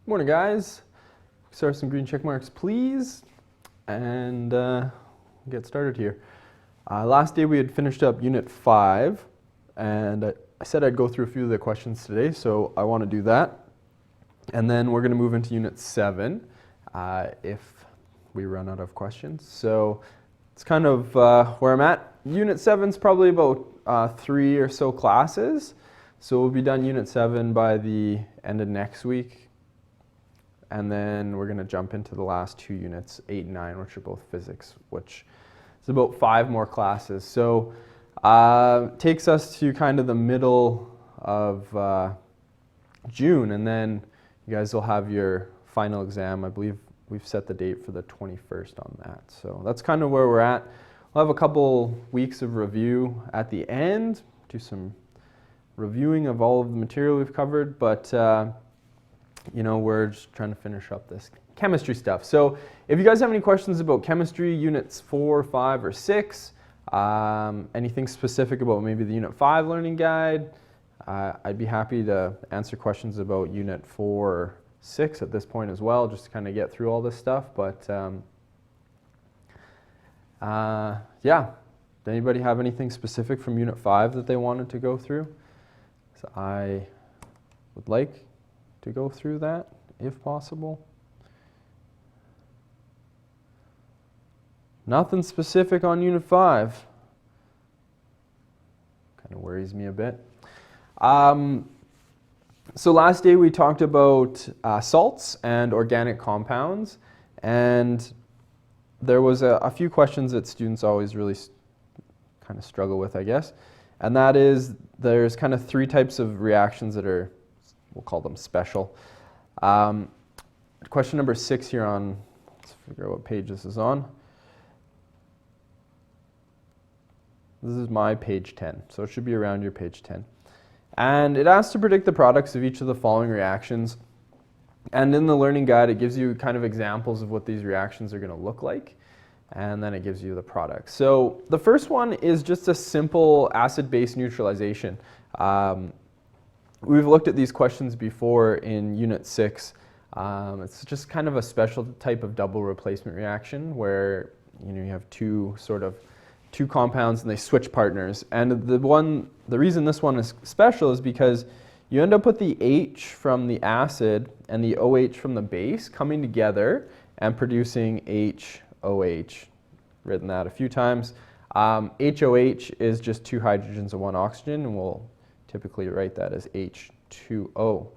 Morning, guys. Start some green check marks, please, and get started here. Last day we had finished up Unit 5, and I said I'd go through a few of the questions today, so I want to do that. And then we're going to move into Unit 7 if we run out of questions. So it's kind of where I'm at. Unit 7 is probably about 3 or so classes. So we'll be done Unit 7 by the end of next week. And then we're going to jump into the last 2 units, 8 and 9, which are both physics, which is about 5 more classes. So takes us to kind of the middle of June, and then you guys will have your final exam. I believe we've set the date for the 21st on that. So that's kind of where we're at. We'll have a couple weeks of review at the end, do some reviewing of all of the material we've covered, but you know, we're just trying to finish up this chemistry stuff. So if you guys have any questions about chemistry, units 4, 5, or 6, anything specific about maybe the Unit 5 learning guide, I'd be happy to answer questions about Unit 4 or 6 at this point as well, just to kind of get through all this stuff. But yeah, did anybody have anything specific from Unit 5 that they wanted to go through? So I would like to go through that, if possible. Nothing specific on Unit 5. Kind of worries me a bit. So last day we talked about salts and organic compounds, and there was a few questions that students always really kind of struggle with, I guess, and that is there's kind of 3 types of reactions that are, we'll call them special. Question number 6 here on, let's figure out what page this is on. This is my page 10, so it should be around your page 10. And it asks to predict the products of each of the following reactions. And in the learning guide, it gives you kind of examples of what these reactions are going to look like. And then it gives you the product. So the first one is just a simple acid-base neutralization. We've looked at these questions before in Unit 6. It's just kind of a special type of double replacement reaction where you have two compounds and they switch partners. And the reason this one is special is because you end up with the H from the acid and the OH from the base coming together and producing HOH. Written that a few times. HOH is just 2 hydrogens and 1 oxygen, and we'll typically write that as H2O.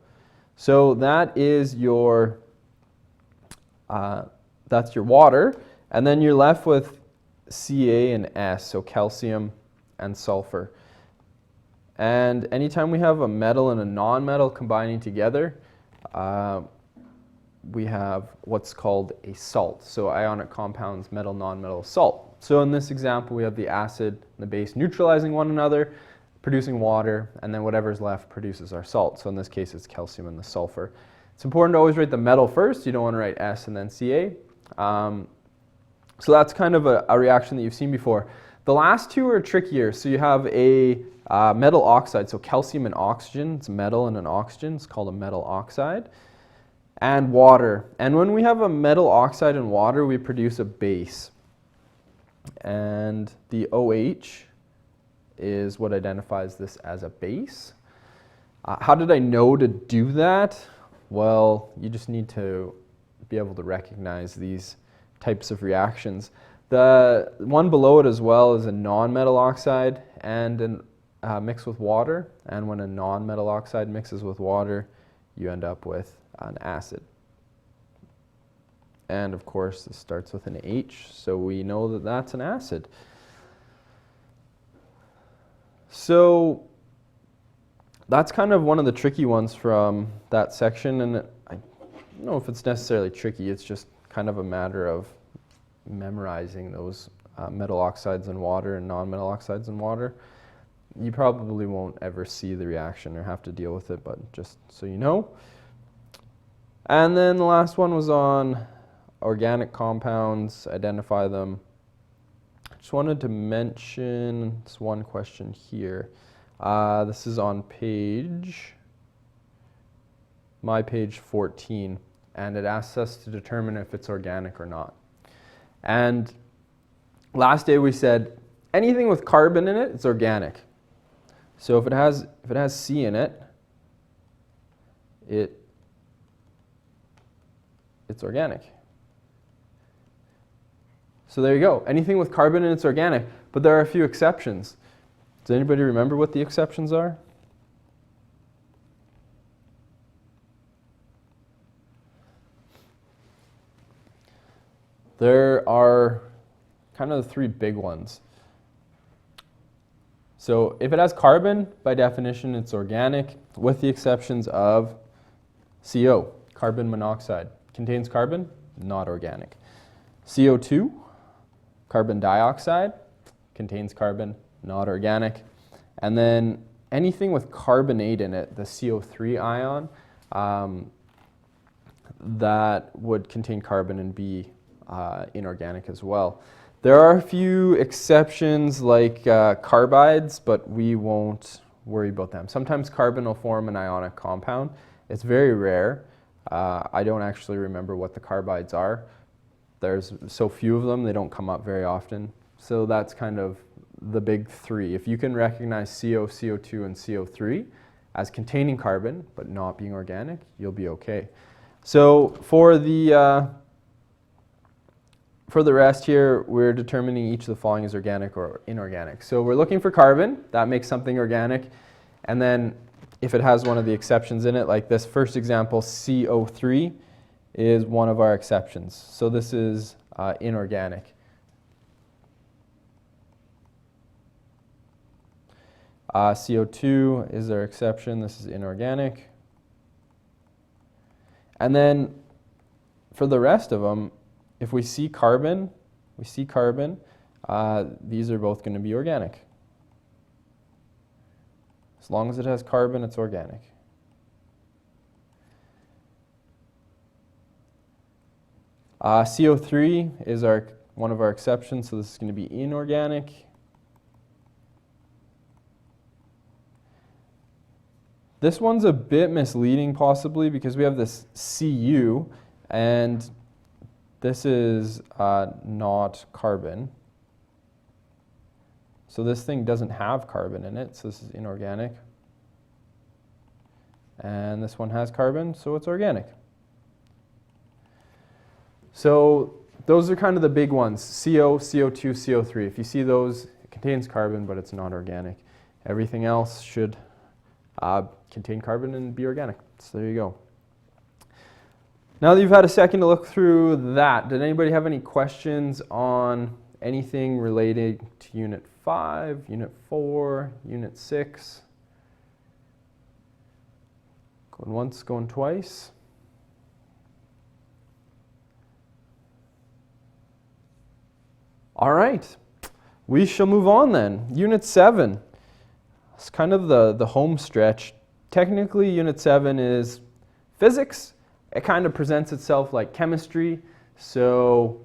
So that is that's your water, and then you're left with Ca and S, so calcium and sulfur. And anytime we have a metal and a non-metal combining together, we have what's called a salt. So ionic compounds, metal, non-metal, salt. So in this example, we have the acid and the base neutralizing one another, producing water, and then whatever's left produces our salt. So in this case, it's calcium and the sulfur. It's important to always write the metal first. You don't want to write S and then Ca. So that's kind of a reaction that you've seen before. The last 2 are trickier. So you have a metal oxide, so calcium and oxygen. It's metal and an oxygen. It's called a metal oxide. And water. And when we have a metal oxide and water, we produce a base. And the OH is what identifies this as a base. How did I know to do that? Well, you just need to be able to recognize these types of reactions. The one below it as well is a non-metal oxide and mixed with water. And when a non-metal oxide mixes with water, you end up with an acid. And of course, this starts with an H, so we know that that's an acid. So that's kind of one of the tricky ones from that section, and I don't know if it's necessarily tricky, it's just kind of a matter of memorizing those metal oxides in water and non-metal oxides in water. You probably won't ever see the reaction or have to deal with it, but just so you know. And then the last one was on organic compounds, identify them. Just wanted to mention this one question here. This is on page my page 14, and it asks us to determine if it's organic or not. And last day we said anything with carbon in it, it's organic. So if it has C in it, it's organic. So there you go. Anything with carbon in it's organic, but there are a few exceptions. Does anybody remember what the exceptions are? There are kind of the three big ones. So if it has carbon, by definition, it's organic, with the exceptions of CO, carbon monoxide. Contains carbon, not organic. CO2, carbon dioxide, contains carbon, not organic. And then anything with carbonate in it, the CO3 ion, that would contain carbon and be inorganic as well. There are a few exceptions like carbides, but we won't worry about them. Sometimes carbon will form an ionic compound. It's very rare. I don't actually remember what the carbides are. There's so few of them, they don't come up very often. So that's kind of the big three. If you can recognize CO, CO2, and CO3 as containing carbon but not being organic, you'll be okay. So for the rest here, we're determining each of the following is organic or inorganic. So we're looking for carbon, that makes something organic. And then if it has one of the exceptions in it, like this first example, CO3 is one of our exceptions. So this is inorganic. CO2 is our exception, this is inorganic. And then for the rest of them, if we see carbon, these are both going to be organic. As long as it has carbon, it's organic. CO3 is one of our exceptions, so this is going to be inorganic. This one's a bit misleading possibly because we have this Cu and this is not carbon. So this thing doesn't have carbon in it, so this is inorganic. And this one has carbon, so it's organic. So those are kind of the big ones, CO, CO2, CO3. If you see those, it contains carbon, but it's not organic. Everything else should contain carbon and be organic. So there you go. Now that you've had a second to look through that, did anybody have any questions on anything related to Unit 5, Unit 4, Unit 6? Going once, going twice. All right, we shall move on then. Unit 7. It's kind of the home stretch. Technically, Unit 7 is physics. It kind of presents itself like chemistry. So,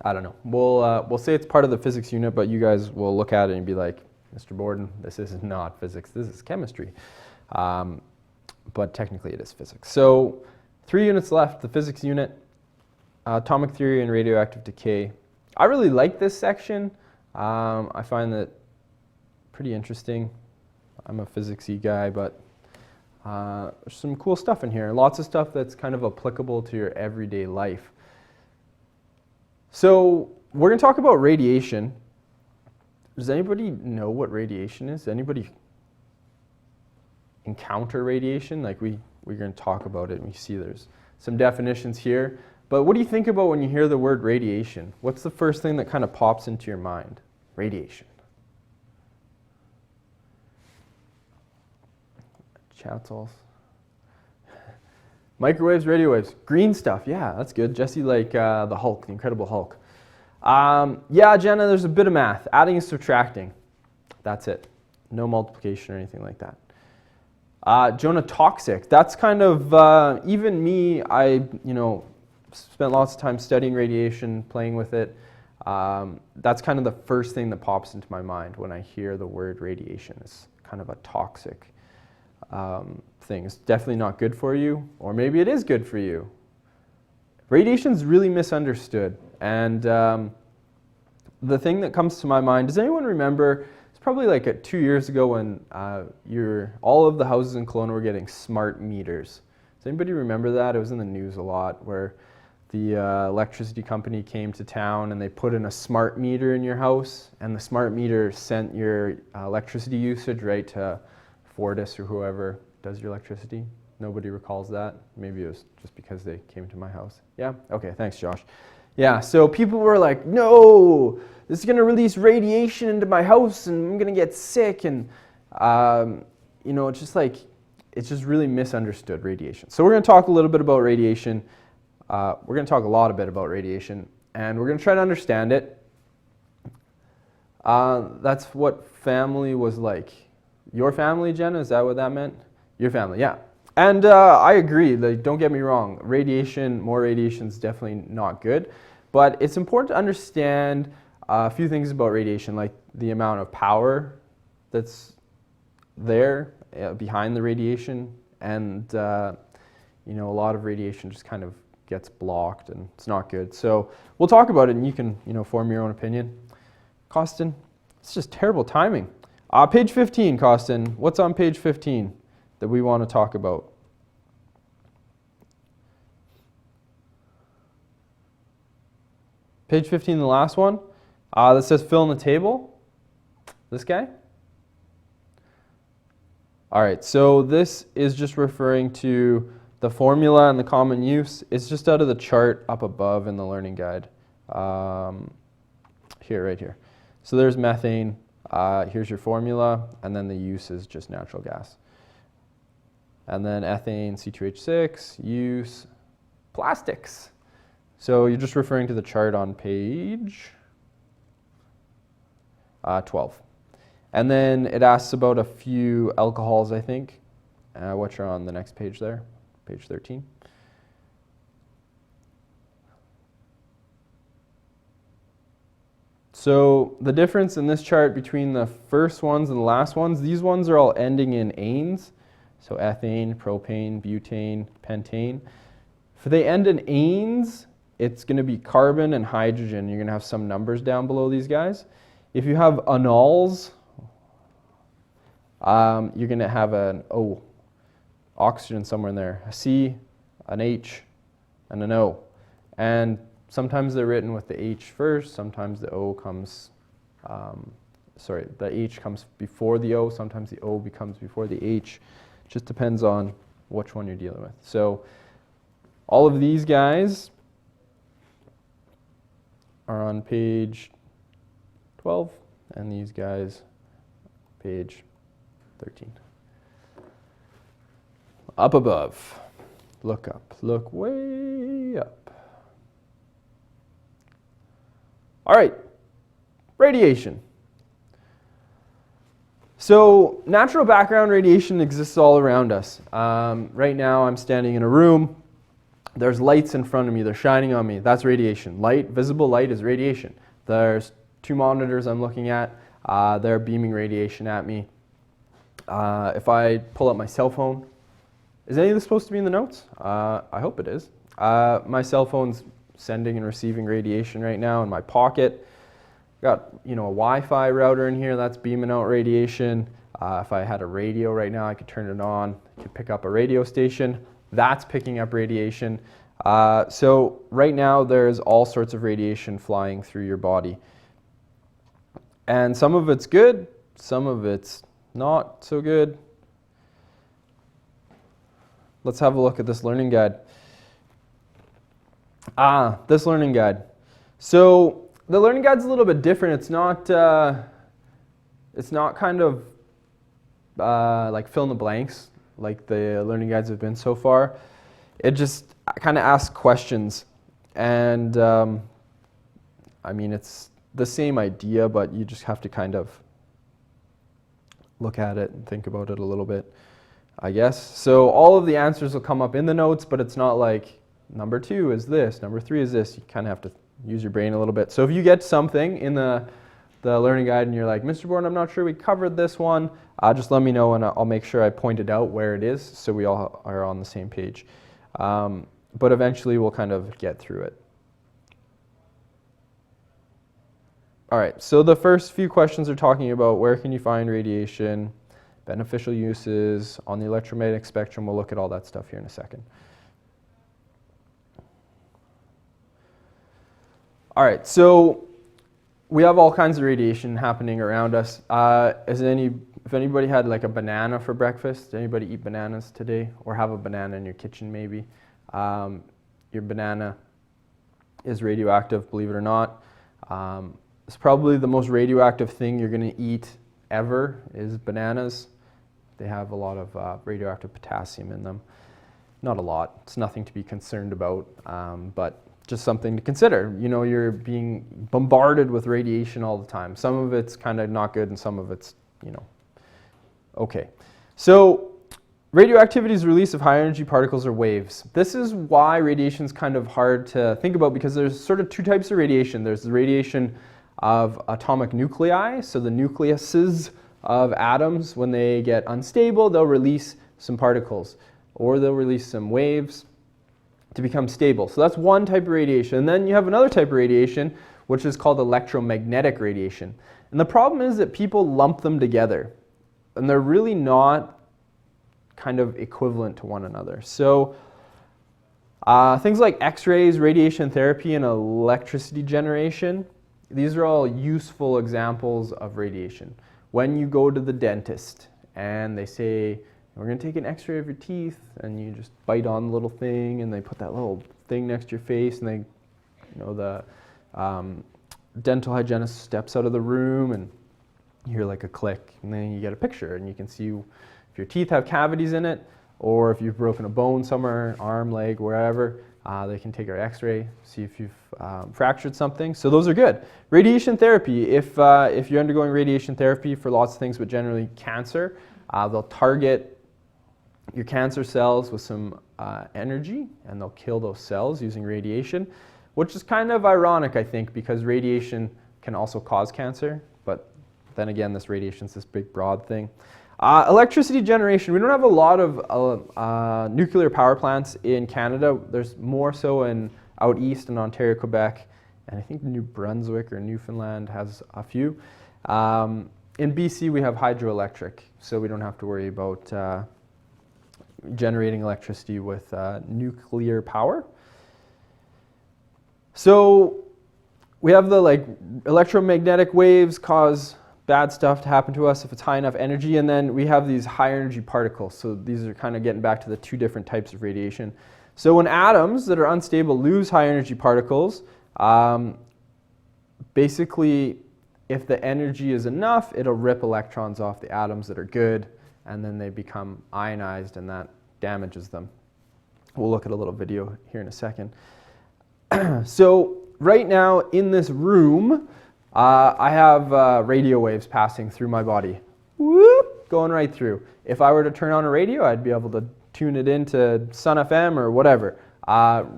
I don't know. We'll say it's part of the physics unit, but you guys will look at it and be like, Mr. Borden, this is not physics. This is chemistry. But technically, it is physics. So, 3 units left. The physics unit, atomic theory and radioactive decay. I really like this section. I find that pretty interesting. I'm a physics-y guy, but there's some cool stuff in here. Lots of stuff that's kind of applicable to your everyday life. So we're going to talk about radiation. Does anybody know what radiation is? Anybody encounter radiation? Like we're going to talk about it and we see there's some definitions here. But what do you think about when you hear the word radiation? What's the first thing that kind of pops into your mind? Radiation. Chat's all. Microwaves, radio waves, green stuff. Yeah, that's good. Jesse, like the Hulk, the Incredible Hulk. Yeah, Jenna, there's a bit of math. Adding and subtracting. That's it. No multiplication or anything like that. Jonah, toxic. That's kind of, even me, I spent lots of time studying radiation, playing with it. That's kind of the first thing that pops into my mind when I hear the word radiation. It's kind of a toxic thing. It's definitely not good for you, or maybe it is good for you. Radiation is really misunderstood, and the thing that comes to my mind, does anyone remember, it's probably like 2 years ago when all of the houses in Kelowna were getting smart meters. Does anybody remember that? It was in the news a lot, where the electricity company came to town and they put in a smart meter in your house, and the smart meter sent your electricity usage right to Fortis or whoever does your electricity. Nobody recalls that. Maybe it was just because they came to my house. Yeah? Okay, thanks, Josh. Yeah, so people were like, no, this is going to release radiation into my house and I'm going to get sick. And, you know, it's just really misunderstood, radiation. So we're going to talk a little bit about radiation. We're going to talk a lot about radiation, and we're going to try to understand it. That's what family was like. Your family, Jenna, is that what that meant? Your family, yeah. And I agree, like, don't get me wrong, more radiation is definitely not good, but it's important to understand a few things about radiation, like the amount of power that's there behind the radiation, and you know, a lot of radiation just kind of gets blocked and it's not good. So we'll talk about it and you can, you know, form your own opinion. Costin, it's just terrible timing. Page 15, Costin, what's on page 15 that we want to talk about? Page 15, the last one, that says fill in the table. This guy? All right, so this is just referring to the formula and the common use. It's just out of the chart up above in the learning guide. Here, right here. So there's methane. Here's your formula, and then the use is just natural gas. And then ethane, C2H6, use, plastics. So you're just referring to the chart on page 12. And then it asks about a few alcohols, I think, which are on the next page there, page 13. So the difference in this chart between the first ones and the last ones, these ones are all ending in anes. So ethane, propane, butane, pentane. If they end in anes, it's going to be carbon and hydrogen. You're going to have some numbers down below these guys. If you have anols, you're going to have an O, oxygen somewhere in there, a C, an H, and an O. And sometimes they're written with the H first, sometimes the O comes, the H comes before the O, sometimes the O becomes before the H. It just depends on which one you're dealing with. So all of these guys are on page 12, and these guys, page 13. Up above, look up, look way up. All right, radiation. So natural background radiation exists all around us. Right now I'm standing in a room. There's lights in front of me. They're shining on me. That's radiation. Light, visible light is radiation. There's two monitors I'm looking at. They're beaming radiation at me. If I pull up my cell phone, is any of this supposed to be in the notes? I hope it is. My cell phone's sending and receiving radiation right now in my pocket. Got, you know, a Wi-Fi router in here that's beaming out radiation. If I had a radio right now, I could turn it on, I could pick up a radio station. That's picking up radiation. So right now there's all sorts of radiation flying through your body. And some of it's good, some of it's not so good. Let's have a look at this learning guide. This learning guide. So the learning guide's a little bit different. It's not kind of like fill in the blanks like the learning guides have been so far. It just kind of asks questions, and I mean, it's the same idea, but you just have to kind of look at it and think about it a little bit, I guess. So all of the answers will come up in the notes, but it's not like number 2 is this, number 3 is this. You kind of have to use your brain a little bit. So if you get something in the the learning guide and you're like, Mr. Bourne, I'm not sure we covered this one, just let me know and I'll make sure I point it out where it is so we all are on the same page. But eventually we'll kind of get through it. All right, so the first few questions are talking about where can you find radiation, beneficial uses on the electromagnetic spectrum. We'll look at all that stuff here in a second. All right, so we have all kinds of radiation happening around us. If anybody had like a banana for breakfast, did anybody eat bananas today or have a banana in your kitchen maybe? Your banana is radioactive, believe it or not. It's probably the most radioactive thing you're going to eat ever is bananas. They have a lot of radioactive potassium in them. Not a lot. It's nothing to be concerned about, but just something to consider. You know, you're being bombarded with radiation all the time. Some of it's kind of not good and some of it's, you know, okay. So radioactivity is the release of high energy particles or waves. This is why radiation is kind of hard to think about because there's sort of two types of radiation. There's the radiation of atomic nuclei, so the nucleuses of atoms, when they get unstable, they'll release some particles or they'll release some waves to become stable. So that's one type of radiation. And then you have another type of radiation, which is called electromagnetic radiation. And the problem is that people lump them together, and they're really not kind of equivalent to one another. So things like X-rays, radiation therapy, and electricity generation, these are all useful examples of radiation. When you go to the dentist and they say, we're going to take an X-ray of your teeth, and you just bite on the little thing, and they put that little thing next to your face, and they, you know, the dental hygienist steps out of the room, and you hear like a click, and then you get a picture, and you can see if your teeth have cavities in it, or if you've broken a bone somewhere, arm, leg, wherever. They can take our X-ray, see if you've fractured something. So those are good. Radiation therapy, if you're undergoing radiation therapy for lots of things, but generally cancer, they'll target your cancer cells with some energy, and they'll kill those cells using radiation, which is kind of ironic, I think, because radiation can also cause cancer. But then again, this radiation is this big, broad thing. Electricity generation. We don't have a lot of nuclear power plants in Canada. There's more so out east in Ontario, Quebec, and I think New Brunswick or Newfoundland has a few. In BC, we have hydroelectric, so we don't have to worry about generating electricity with nuclear power. So we have the electromagnetic waves cause bad stuff to happen to us if it's high enough energy, and then we have these high energy particles. So these are kind of getting back to the two different types of radiation. So when atoms that are unstable lose high energy particles, basically if the energy is enough, it'll rip electrons off the atoms that are good, and then they become ionized, and that damages them. We'll look at a little video here in a second. So right now in this room, I have radio waves passing through my body. Whoop, going right through. If I were to turn on a radio, I'd be able to tune it into Sun FM or whatever.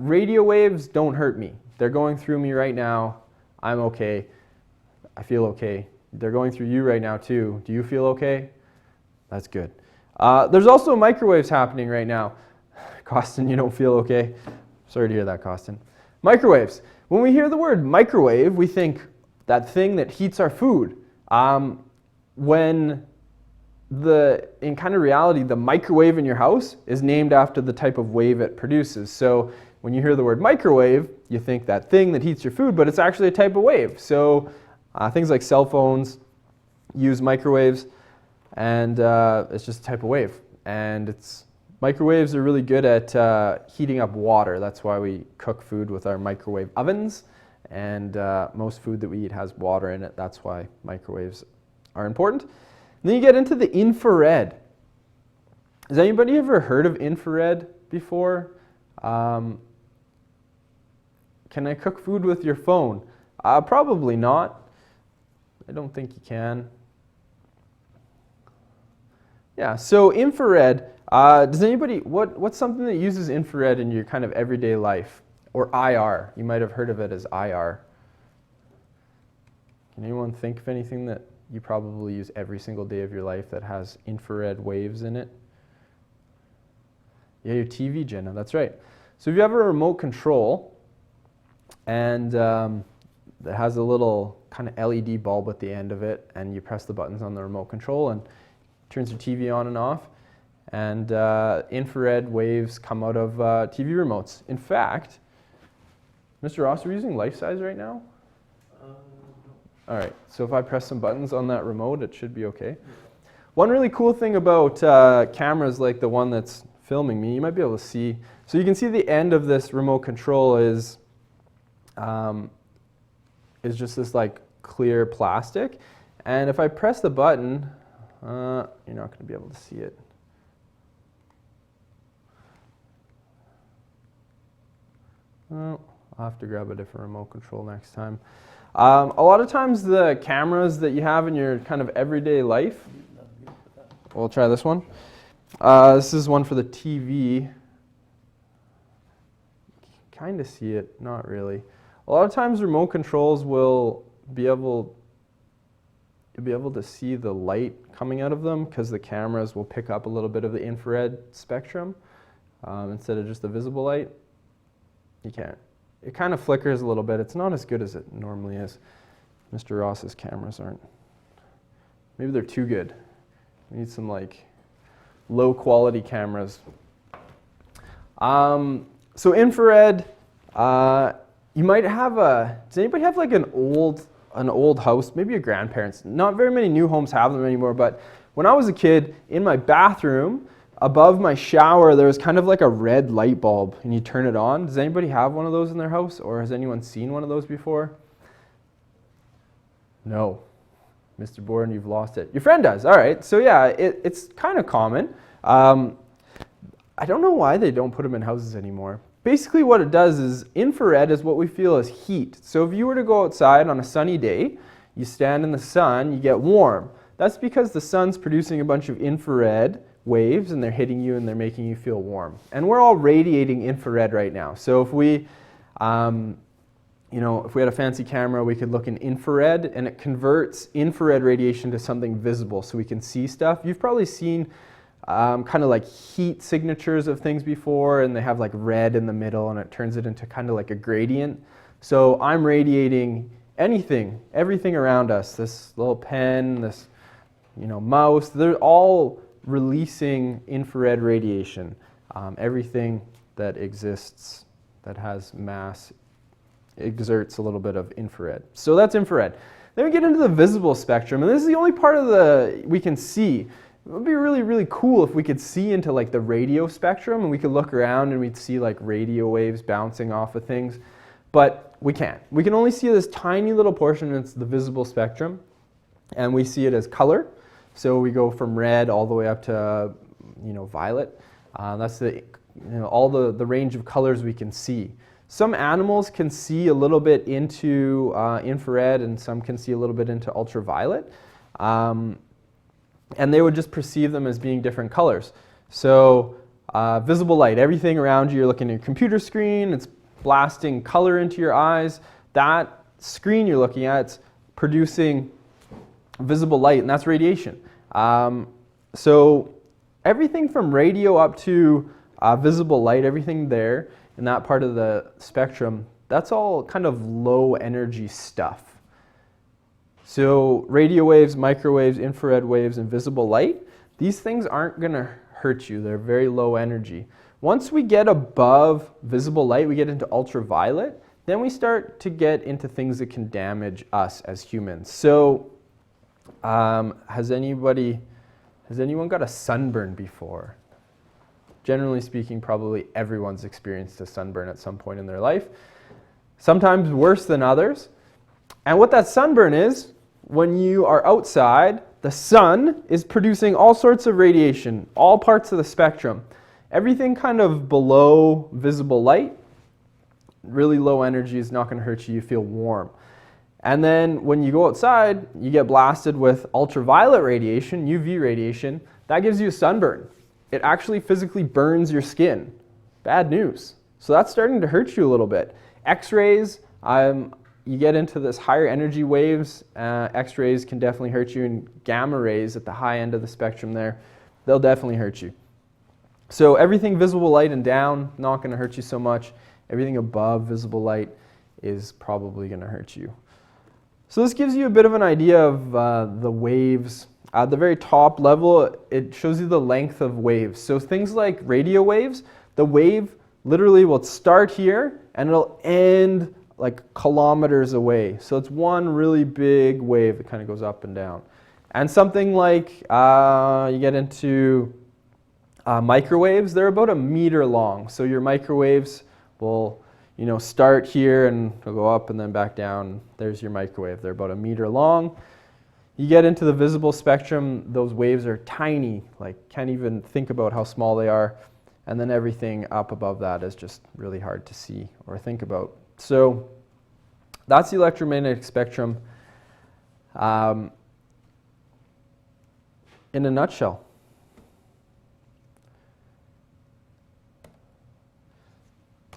Radio waves don't hurt me. They're going through me right now. I'm okay. I feel okay. They're going through you right now too. Do you feel okay? That's good. There's also microwaves happening right now. Costin, you don't feel okay? Sorry to hear that, Costin. Microwaves. When we hear the word microwave, we think that thing that heats our food. When in kind of reality, the microwave in your house is named after the type of wave it produces. So when you hear the word microwave, you think that thing that heats your food, but it's actually a type of wave. So things like cell phones use microwaves, and it's just a type of wave. And microwaves are really good at heating up water. That's why we cook food with our microwave ovens. And most food that we eat has water in it. That's why microwaves are important. And then you get into the infrared. Has anybody ever heard of infrared before? Can I cook food with your phone? Probably not. I don't think you can. Yeah, so infrared. Does anybody, what's something that uses infrared in your kind of everyday life? Or IR. You might have heard of it as IR. Can anyone think of anything that you probably use every single day of your life that has infrared waves in it? Yeah, your TV, Jenna, that's right. So if you have a remote control and it has a little kind of LED bulb at the end of it, and you press the buttons on the remote control and it turns your TV on and off, and infrared waves come out of TV remotes. In fact, Mr. Ross, are we using life size right now? All right, so if I press some buttons on that remote, it should be okay. One really cool thing about cameras like the one that's filming me, you might be able to see. So you can see the end of this remote control is just this like clear plastic. And if I press the button, you're not going to be able to see it. Well, I'll have to grab a different remote control next time. A lot of times the cameras that you have in your kind of everyday life, we'll try this one. This is one for the TV. Kind of see it, not really. A lot of times remote controls will be able to see the light coming out of them because the cameras will pick up a little bit of the infrared spectrum instead of just the visible light. You can't. It kind of flickers a little bit. It's not as good as it normally is. Mr. Ross's cameras aren't. Maybe they're too good. We need some like low quality cameras. So infrared, you might have does anybody have like an old house, maybe your grandparents? Not very many new homes have them anymore, but when I was a kid, in my bathroom, above my shower, there was kind of like a red light bulb, and you turn it on. Does anybody have one of those in their house, or has anyone seen one of those before? No. Mr. Borden, you've lost it. Your friend does. All right. So yeah, it's kind of common. I don't know why they don't put them in houses anymore. Basically what it does is infrared is what we feel as heat. So if you were to go outside on a sunny day, you stand in the sun, you get warm. That's because the sun's producing a bunch of infrared waves and they're hitting you and they're making you feel warm. And we're all radiating infrared right now. So if we if we had a fancy camera, we could look in infrared, and it converts infrared radiation to something visible so we can see stuff. You've probably seen kind of like heat signatures of things before, and they have like red in the middle, and it turns it into kind of like a gradient. So I'm radiating everything around us. This little pen, this mouse, they're all releasing infrared radiation. Everything that exists that has mass exerts a little bit of infrared. So that's infrared. Then we get into the visible spectrum, and this is the only part of we can see. It would be really, really cool if we could see into like the radio spectrum, and we could look around and we'd see like radio waves bouncing off of things, but we can't. We can only see this tiny little portion, and it's the visible spectrum, and we see it as color. So we go from red all the way up to violet. That's all the range of colors we can see. Some animals can see a little bit into infrared, and some can see a little bit into ultraviolet. And they would just perceive them as being different colors. So visible light, everything around you, you're looking at your computer screen, it's blasting color into your eyes. That screen you're looking at, it's producing visible light, and that's radiation. So everything from radio up to visible light, everything there in that part of the spectrum, that's all kind of low energy stuff. So radio waves, microwaves, infrared waves, and visible light, these things aren't going to hurt you. They're very low energy. Once we get above visible light, we get into ultraviolet, then we start to get into things that can damage us as humans. So has anyone got a sunburn before? Generally speaking, probably everyone's experienced a sunburn at some point in their life. Sometimes worse than others. And what that sunburn is, when you are outside, the sun is producing all sorts of radiation, all parts of the spectrum. Everything kind of below visible light, really low energy, is not going to hurt you. You feel warm. And then when you go outside, you get blasted with ultraviolet radiation, UV radiation. That gives you a sunburn. It actually physically burns your skin. Bad news. So that's starting to hurt you a little bit. X-rays, you get into this higher energy waves, X-rays can definitely hurt you, and gamma rays at the high end of the spectrum there, they'll definitely hurt you. So everything visible light and down, not going to hurt you so much. Everything above visible light is probably going to hurt you. So this gives you a bit of an idea of the waves. At the very top level, it shows you the length of waves. So things like radio waves, the wave literally will start here and it'll end like kilometers away. So it's one really big wave that kind of goes up and down. And something like you get into microwaves, they're about 1 meter long. So your microwaves will start here and they'll go up and then back down. There's your microwave. They're about 1 meter long. You get into the visible spectrum, those waves are tiny, like can't even think about how small they are. And then everything up above that is just really hard to see or think about. So that's the electromagnetic spectrum in a nutshell.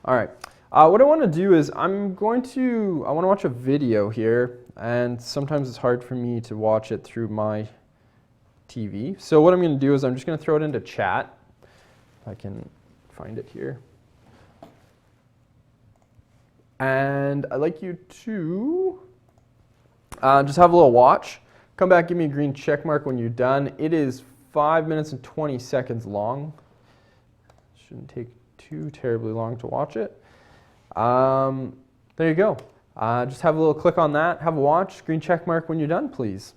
All right. What I want to do is I want to watch a video here, and sometimes it's hard for me to watch it through my TV. So what I'm going to do is I'm just going to throw it into chat. If I can find it here. And I'd like you to just have a little watch. Come back, give me a green check mark when you're done. It is 5 minutes and 20 seconds long. Shouldn't take too terribly long to watch it. There you go. Just have a little click on that, have a watch, green check mark when you're done, please.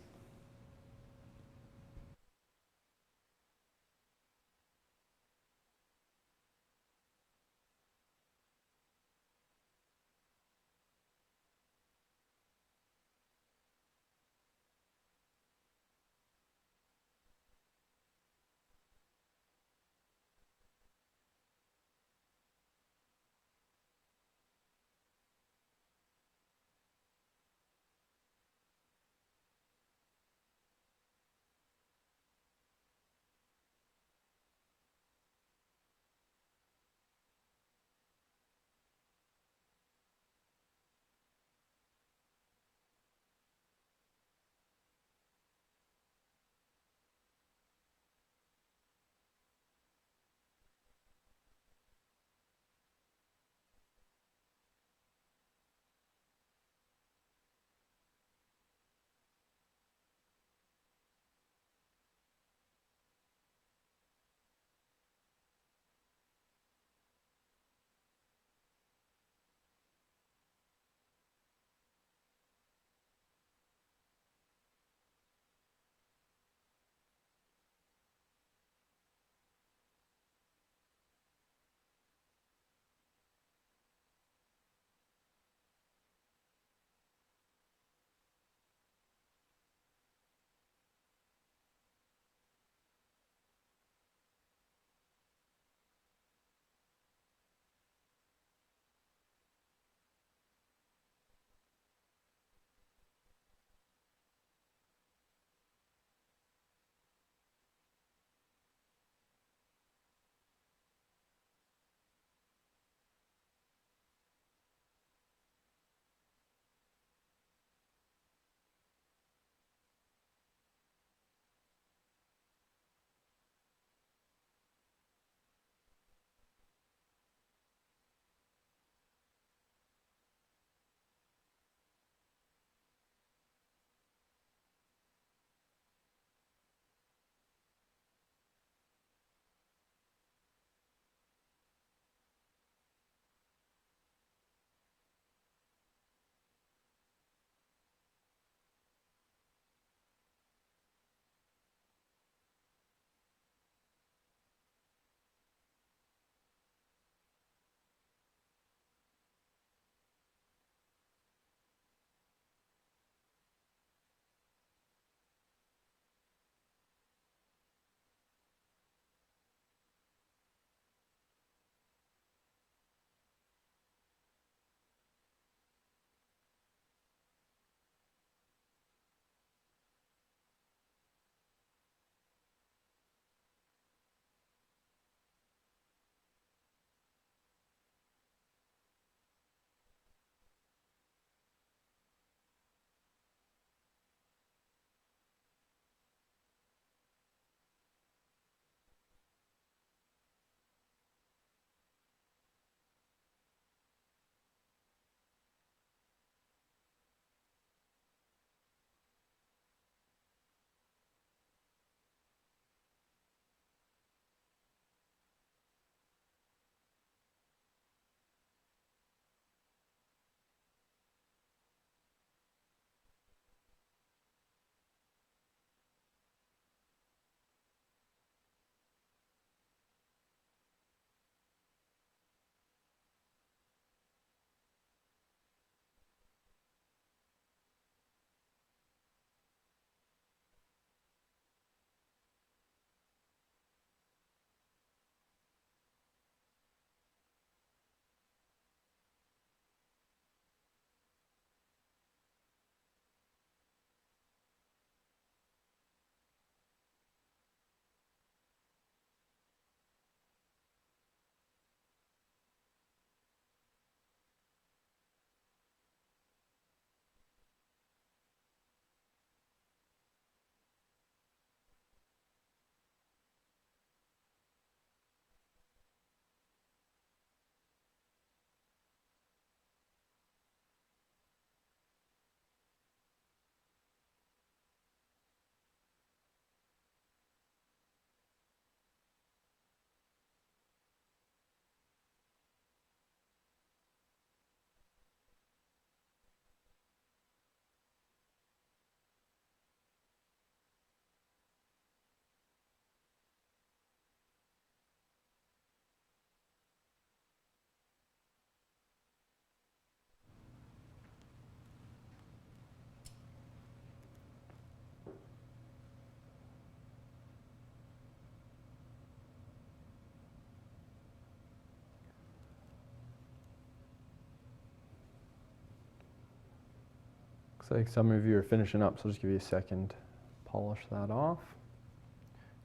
Looks like some of you are finishing up, so I'll just give you a second to polish that off.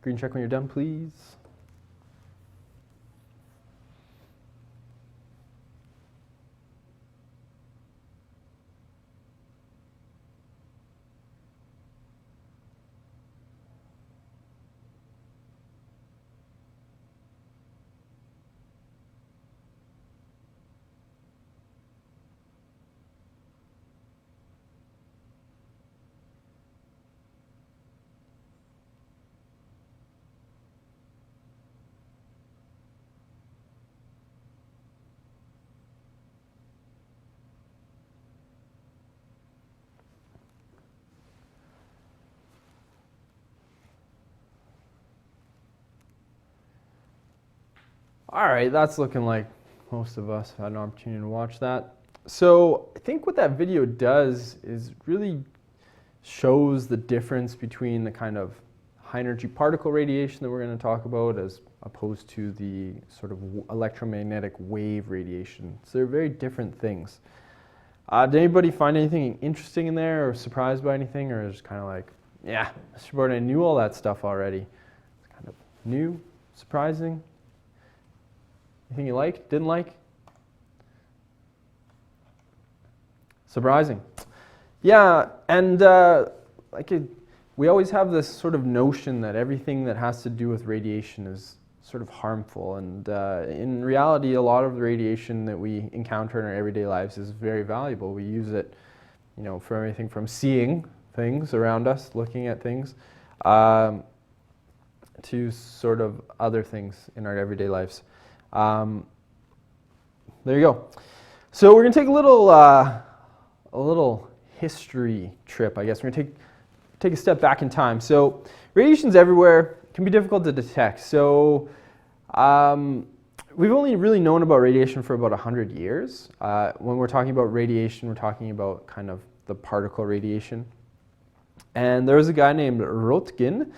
Green check when you're done, please. All right, that's looking like most of us had an opportunity to watch that. So I think what that video does is really shows the difference between the kind of high energy particle radiation that we're going to talk about as opposed to the sort of electromagnetic wave radiation. So they're very different things. Did anybody find anything interesting in there or surprised by anything, or just kind of like, yeah, Mr. Borden, I knew all that stuff already? It's kind of new, surprising. Anything you liked, didn't like? Surprising. Yeah, and we always have this sort of notion that everything that has to do with radiation is sort of harmful, and in reality, a lot of the radiation that we encounter in our everyday lives is very valuable. We use it, you know, for everything from seeing things around us, looking at things, to sort of other things in our everyday lives. There you go. So we're going to take a little history trip, I guess. We're going to take a step back in time. So radiation's everywhere. It can be difficult to detect. So we've only really known about radiation for about 100 years. When we're talking about radiation, we're talking about kind of the particle radiation. And there was a guy named Röntgen,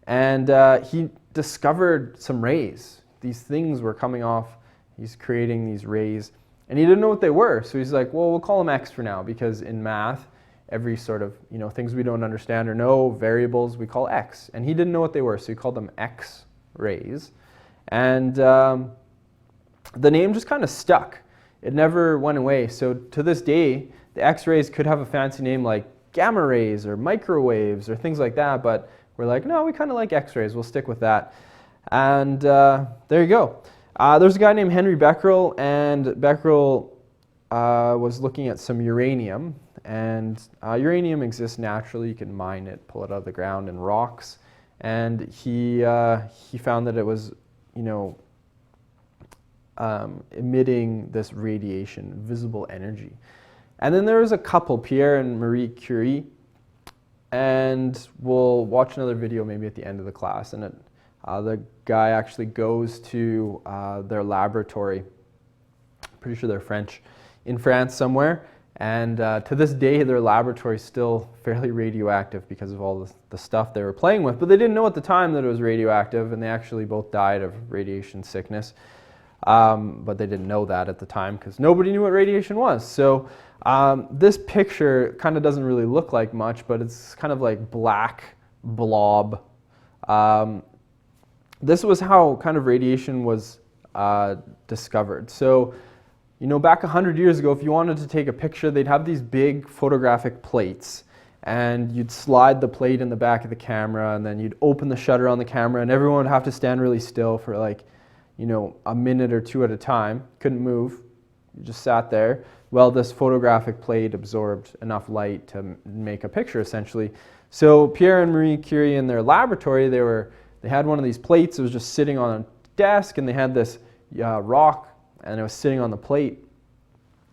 and he discovered some rays. These things were coming off. He's creating these rays, and he didn't know what they were. So he's like, well, we'll call them X for now, because in math, every sort of, you know, things we don't understand or know, variables, we call X. And he didn't know what they were, so he called them X rays. And the name just kind of stuck. It never went away. So to this day, the X rays could have a fancy name like gamma rays or microwaves or things like that, but we're like, no, we kind of like X rays. We'll stick with that. And there you go. There's a guy named Henry Becquerel, and Becquerel was looking at some uranium. And uranium exists naturally. You can mine it, pull it out of the ground in rocks. And he found that it was, you know, emitting this radiation, visible energy. And then there was a couple, Pierre and Marie Curie. And we'll watch another video maybe at the end of the class. And the guy actually goes to their laboratory. Pretty sure they're French, in France somewhere. And to this day, their laboratory is still fairly radioactive because of all the stuff they were playing with. But they didn't know at the time that it was radioactive, and they actually both died of radiation sickness. But they didn't know that at the time because nobody knew what radiation was. So this picture kind of doesn't really look like much, but it's kind of like black blob. This was how kind of radiation was discovered. So, you know, back 100 years ago, if you wanted to take a picture, they'd have these big photographic plates, and you'd slide the plate in the back of the camera, and then you'd open the shutter on the camera, and everyone would have to stand really still for like, you know, a minute or two at a time. Couldn't move. You just sat there. Well, this photographic plate absorbed enough light to make a picture, essentially. So Pierre and Marie Curie in their laboratory, they had one of these plates. It was just sitting on a desk, and they had this rock, and it was sitting on the plate.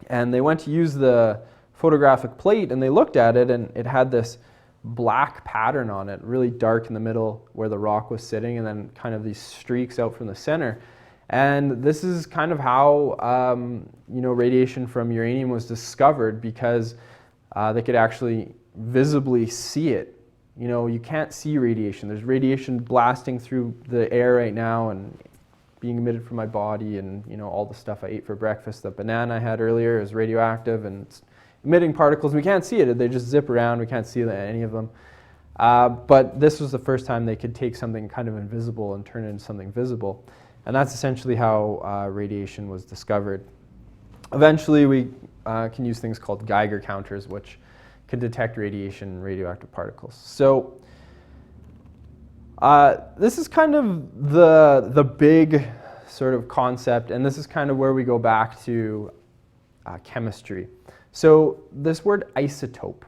And they went to use the photographic plate, and they looked at it, and it had this black pattern on it, really dark in the middle where the rock was sitting, and then kind of these streaks out from the center. And this is kind of how you know, radiation from uranium was discovered, because they could actually visibly see it. You know, you can't see radiation. There's radiation blasting through the air right now and being emitted from my body, and, you know, all the stuff I ate for breakfast. The banana I had earlier is radioactive, and emitting particles. We can't see it. They just zip around. We can't see any of them. But this was the first time they could take something kind of invisible and turn it into something visible. And that's essentially how radiation was discovered. Eventually, we can use things called Geiger counters, which can detect radiation and radioactive particles. So this is kind of the big sort of concept, and this is kind of where we go back to chemistry. So this word isotope.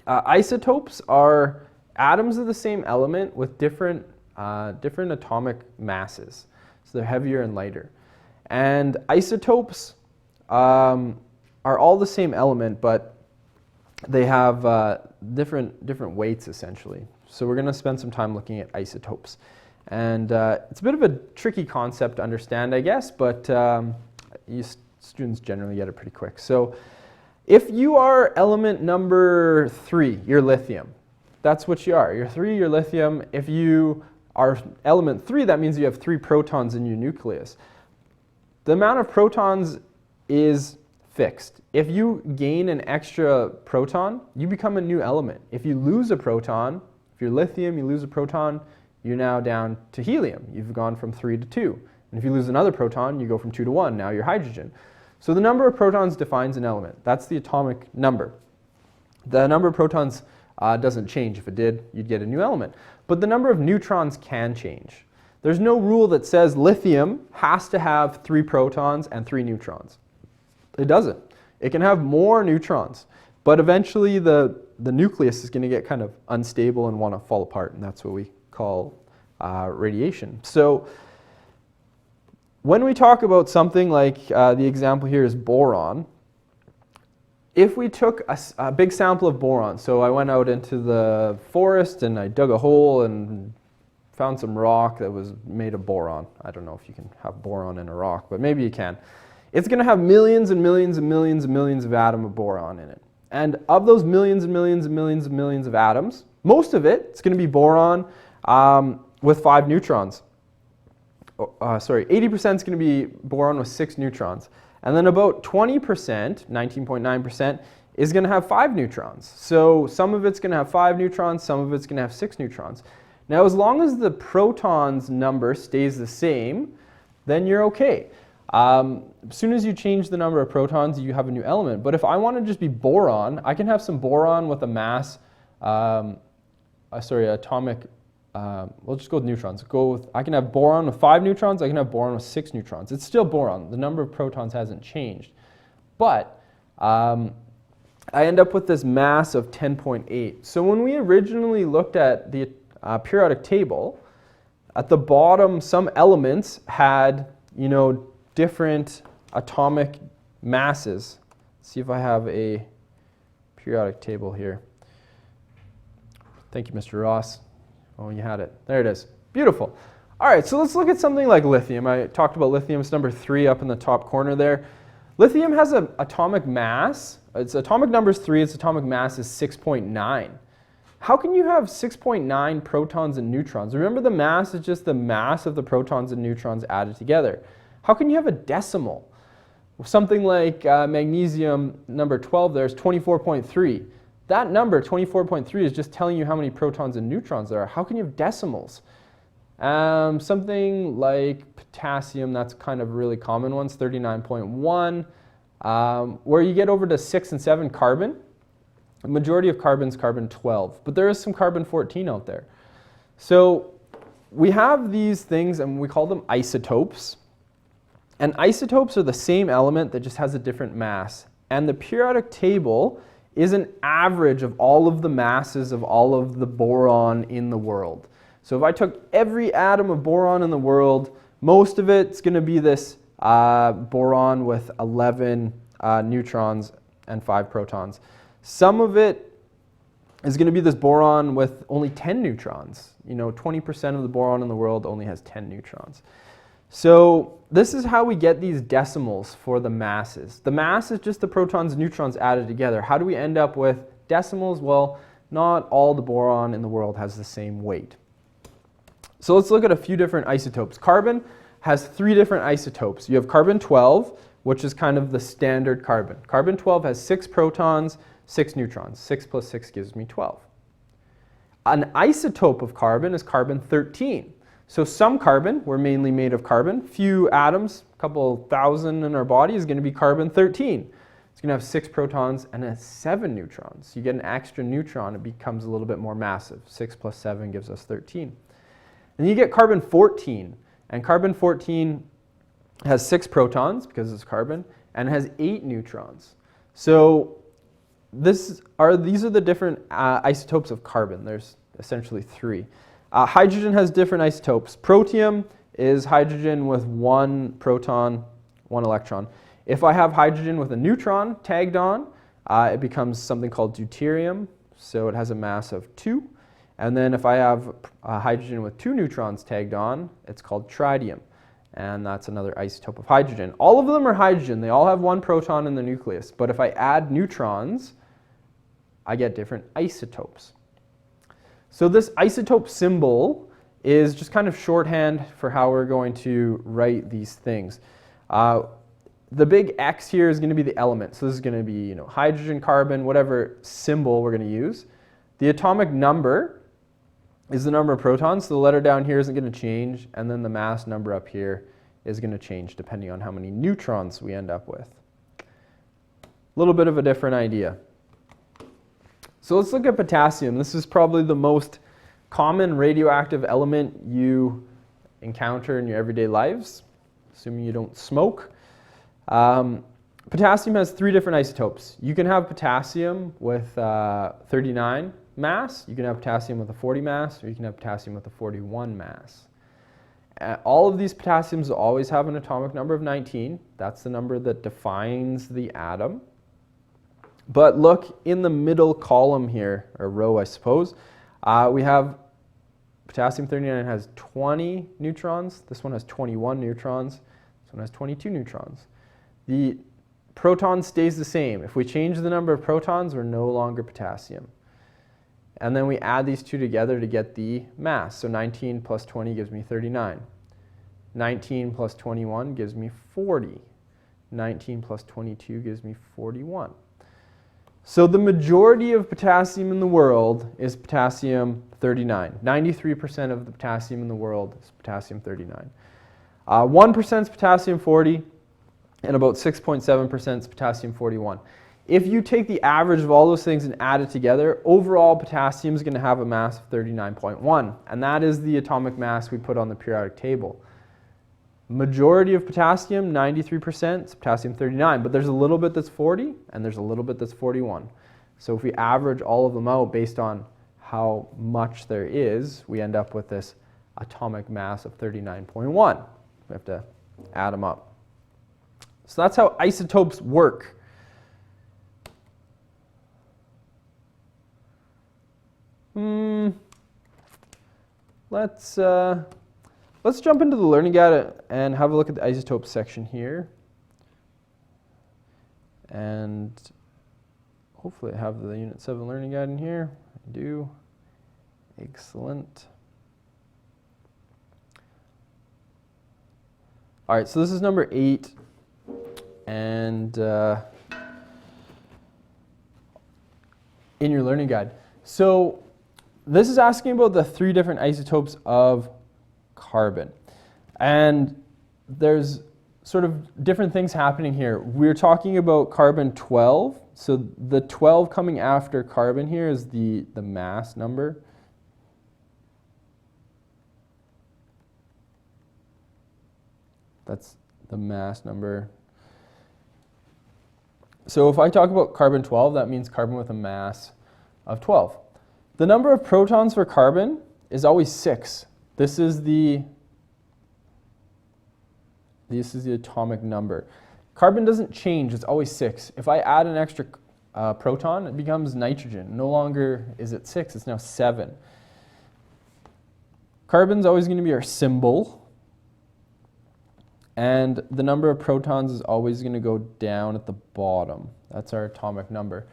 Isotopes are atoms of the same element with different atomic masses. So they're heavier and lighter. And isotopes are all the same element, but they have different weights essentially. So we're going to spend some time looking at isotopes. And it's a bit of a tricky concept to understand, I guess, but students generally get it pretty quick. So if you are element number 3, you're lithium. That's what you are. You're 3, you're lithium. If you are element 3, that means you have 3 protons in your nucleus. The amount of protons is fixed. If you gain an extra proton, you become a new element. If you lose a proton, if you're lithium, you lose a proton, you're now down to helium. You've gone from 3 to 2. And if you lose another proton, you go from 2 to 1. Now you're hydrogen. So the number of protons defines an element. That's the atomic number. The number of protons doesn't change. If it did, you'd get a new element. But the number of neutrons can change. There's no rule that says lithium has to have 3 protons and 3 neutrons. It doesn't. It can have more neutrons. But eventually the nucleus is going to get kind of unstable and want to fall apart. And that's what we call radiation. So when we talk about something like the example here is boron, if we took a big sample of boron, so I went out into the forest and I dug a hole and found some rock that was made of boron. I don't know if you can have boron in a rock, but maybe you can. It's going to have millions and millions and millions and millions of atoms of boron in it. And of those millions and millions and millions and millions of atoms, most of it is going to be boron with 5 neutrons. 80% is going to be boron with 6 neutrons. And then about 20%, 19.9%, is going to have 5 neutrons. So some of it's going to have 5 neutrons, some of it's going to have 6 neutrons. Now, as long as the protons number stays the same, then you're okay. As soon as you change the number of protons, you have a new element. But if I want to just be boron, I can have some boron with a mass, atomic, we'll just go with neutrons. I can have boron with 5 neutrons, I can have boron with 6 neutrons. It's still boron. The number of protons hasn't changed. But I end up with this mass of 10.8. So when we originally looked at the periodic table, at the bottom, some elements had, different atomic masses. Let's see if I have a periodic table here. Thank you, Mr. Ross. Oh, you had it. There it is. Beautiful. All right, so let's look at something like lithium. I talked about lithium. It's number 3 up in the top corner there. Lithium has an atomic mass. Its atomic number is 3. Its atomic mass is 6.9. How can you have 6.9 protons and neutrons? Remember, the mass is just the mass of the protons and neutrons added together. How can you have a decimal? Something like magnesium number 12 there is 24.3. That number, 24.3, is just telling you how many protons and neutrons there are. How can you have decimals? Something like potassium, that's kind of really common ones, 39.1. Where you get over to 6 and 7, carbon. The majority of carbon is carbon 12, but there is some carbon 14 out there. So we have these things, and we call them isotopes. And isotopes are the same element that just has a different mass. And the periodic table is an average of all of the masses of all of the boron in the world. So if I took every atom of boron in the world, most of it's going to be this boron with 11 neutrons and 5 protons. Some of it is going to be this boron with only 10 neutrons. 20% of the boron in the world only has 10 neutrons. So this is how we get these decimals for the masses. The mass is just the protons and neutrons added together. How do we end up with decimals? Well, not all the boron in the world has the same weight. So let's look at a few different isotopes. Carbon has 3 different isotopes. You have carbon 12, which is kind of the standard carbon. Carbon-12 has 6 protons, 6 neutrons. 6 plus 6 gives me 12. An isotope of carbon is carbon-13. So some carbon, we're mainly made of carbon, few atoms, a couple thousand in our body, is going to be carbon-13. It's going to have 6 protons and has 7 neutrons. You get an extra neutron, it becomes a little bit more massive. 6 plus 7 gives us 13. And you get carbon-14, and carbon-14 has 6 protons, because it's carbon, and has 8 neutrons. So these are the different isotopes of carbon. There's essentially 3. Hydrogen has different isotopes. Protium is hydrogen with 1 proton, 1 electron. If I have hydrogen with a neutron tagged on, it becomes something called deuterium, so it has a mass of 2. And then if I have hydrogen with 2 neutrons tagged on, it's called tritium, and that's another isotope of hydrogen. All of them are hydrogen. They all have 1 proton in the nucleus, but if I add neutrons, I get different isotopes. So this isotope symbol is just kind of shorthand for how we're going to write these things. The big X here is going to be the element. So this is going to be, hydrogen, carbon, whatever symbol we're going to use. The atomic number is the number of protons. So the letter down here isn't going to change. And then the mass number up here is going to change depending on how many neutrons we end up with. A little bit of a different idea. So let's look at potassium. This is probably the most common radioactive element you encounter in your everyday lives, assuming you don't smoke. Potassium has 3 different isotopes. You can have potassium with 39 mass, you can have potassium with a 40 mass, or you can have potassium with a 41 mass. All of these potassiums will always have an atomic number of 19. That's the number that defines the atom. But look in the middle column here, or row I suppose, we have potassium 39 has 20 neutrons, this one has 21 neutrons, this one has 22 neutrons. The proton stays the same. If we change the number of protons, we're no longer potassium. And then we add these two together to get the mass. So 19 plus 20 gives me 39. 19 plus 21 gives me 40. 19 plus 22 gives me 41. So the majority of potassium in the world is potassium 39. 93% of the potassium in the world is potassium 39. 1% is potassium 40, and about 6.7% is potassium 41. If you take the average of all those things and add it together, overall potassium is going to have a mass of 39.1, and that is the atomic mass we put on the periodic table. Majority of potassium, 93%, is potassium 39, but there's a little bit that's 40 and there's a little bit that's 41. So if we average all of them out based on how much there is, we end up with this atomic mass of 39.1. We have to add them up. So that's how isotopes work. Let's jump into the learning guide and have a look at the isotope section here. And hopefully I have the Unit 7 learning guide in here. I do. Excellent. All right, so this is number 8. And in your learning guide. So this is asking about the 3 different isotopes of carbon. And there's sort of different things happening here. We're talking about carbon-12. So the 12 coming after carbon here is the mass number. That's the mass number. So if I talk about carbon-12, that means carbon with a mass of 12. The number of protons for carbon is always 6. This is the atomic number. Carbon doesn't change, it's always 6. If I add an extra proton, it becomes nitrogen. No longer is it 6, it's now 7. Carbon's always going to be our symbol. And the number of protons is always going to go down at the bottom. That's our atomic number.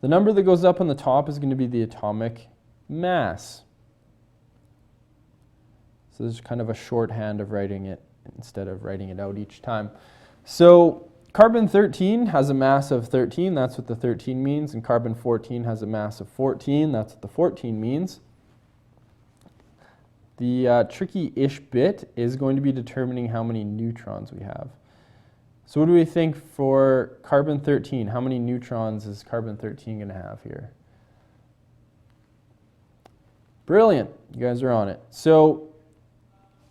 The number that goes up on the top is going to be the atomic mass. So this is kind of a shorthand of writing it instead of writing it out each time. So carbon 13 has a mass of 13, that's what the 13 means, and carbon 14 has a mass of 14, that's what the 14 means. The tricky-ish bit is going to be determining how many neutrons we have. So what do we think for carbon 13? How many neutrons is carbon 13 going to have here? Brilliant, you guys are on it. So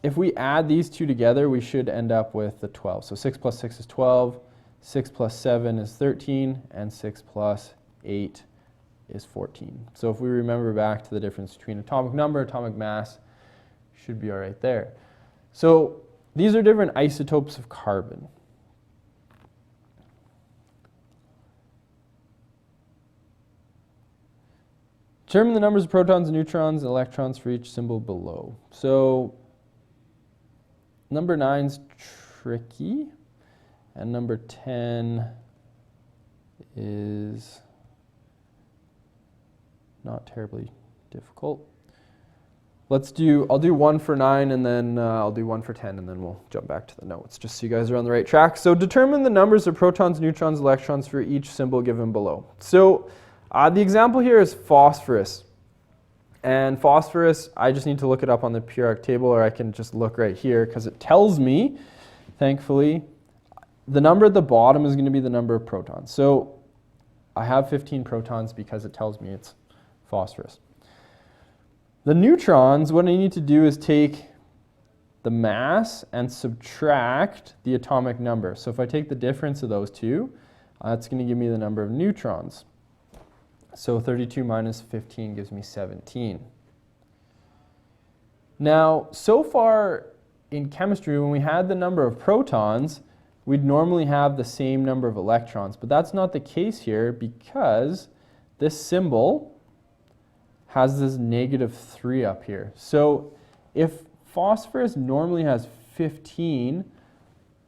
if we add these two together, we should end up with the 12. So 6 plus 6 is 12, 6 plus 7 is 13, and 6 plus 8 is 14. So if we remember back to the difference between atomic number, atomic mass, should be all right there. So these are different isotopes of carbon. Determine the numbers of protons, neutrons, and electrons for each symbol below. So number 9's tricky, and number 10 is not terribly difficult. I'll do 1 for 9, and then I'll do 1 for 10, and then we'll jump back to the notes, just so you guys are on the right track. So determine the numbers of protons, neutrons, electrons for each symbol given below. So the example here is phosphorus. And phosphorus, I just need to look it up on the periodic table, or I can just look right here, because it tells me, thankfully, the number at the bottom is going to be the number of protons. So I have 15 protons because it tells me it's phosphorus. The neutrons, what I need to do is take the mass and subtract the atomic number. So if I take the difference of those two, that's going to give me the number of neutrons. So 32 minus 15 gives me 17. Now, so far in chemistry, when we had the number of protons, we'd normally have the same number of electrons. But that's not the case here, because this symbol has this -3 up here. So if phosphorus normally has 15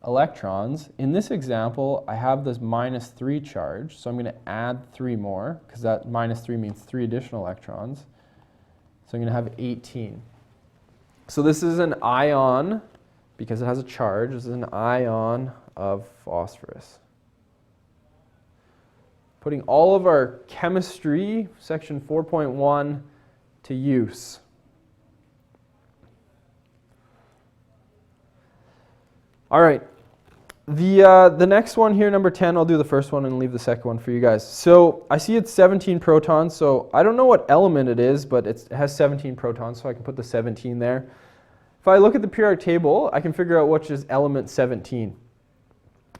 electrons, in this example I have this -3 charge, so I'm going to add 3 more, because that -3 means 3 additional electrons. So I'm going to have 18. So this is an ion, because it has a charge, this is an ion of phosphorus. Putting all of our chemistry, section 4.1, to use. All right, the next one here, number 10, I'll do the first one and leave the second one for you guys. So I see it's 17 protons, so I don't know what element it is, but it has 17 protons, so I can put the 17 there. If I look at the periodic table, I can figure out which is element 17.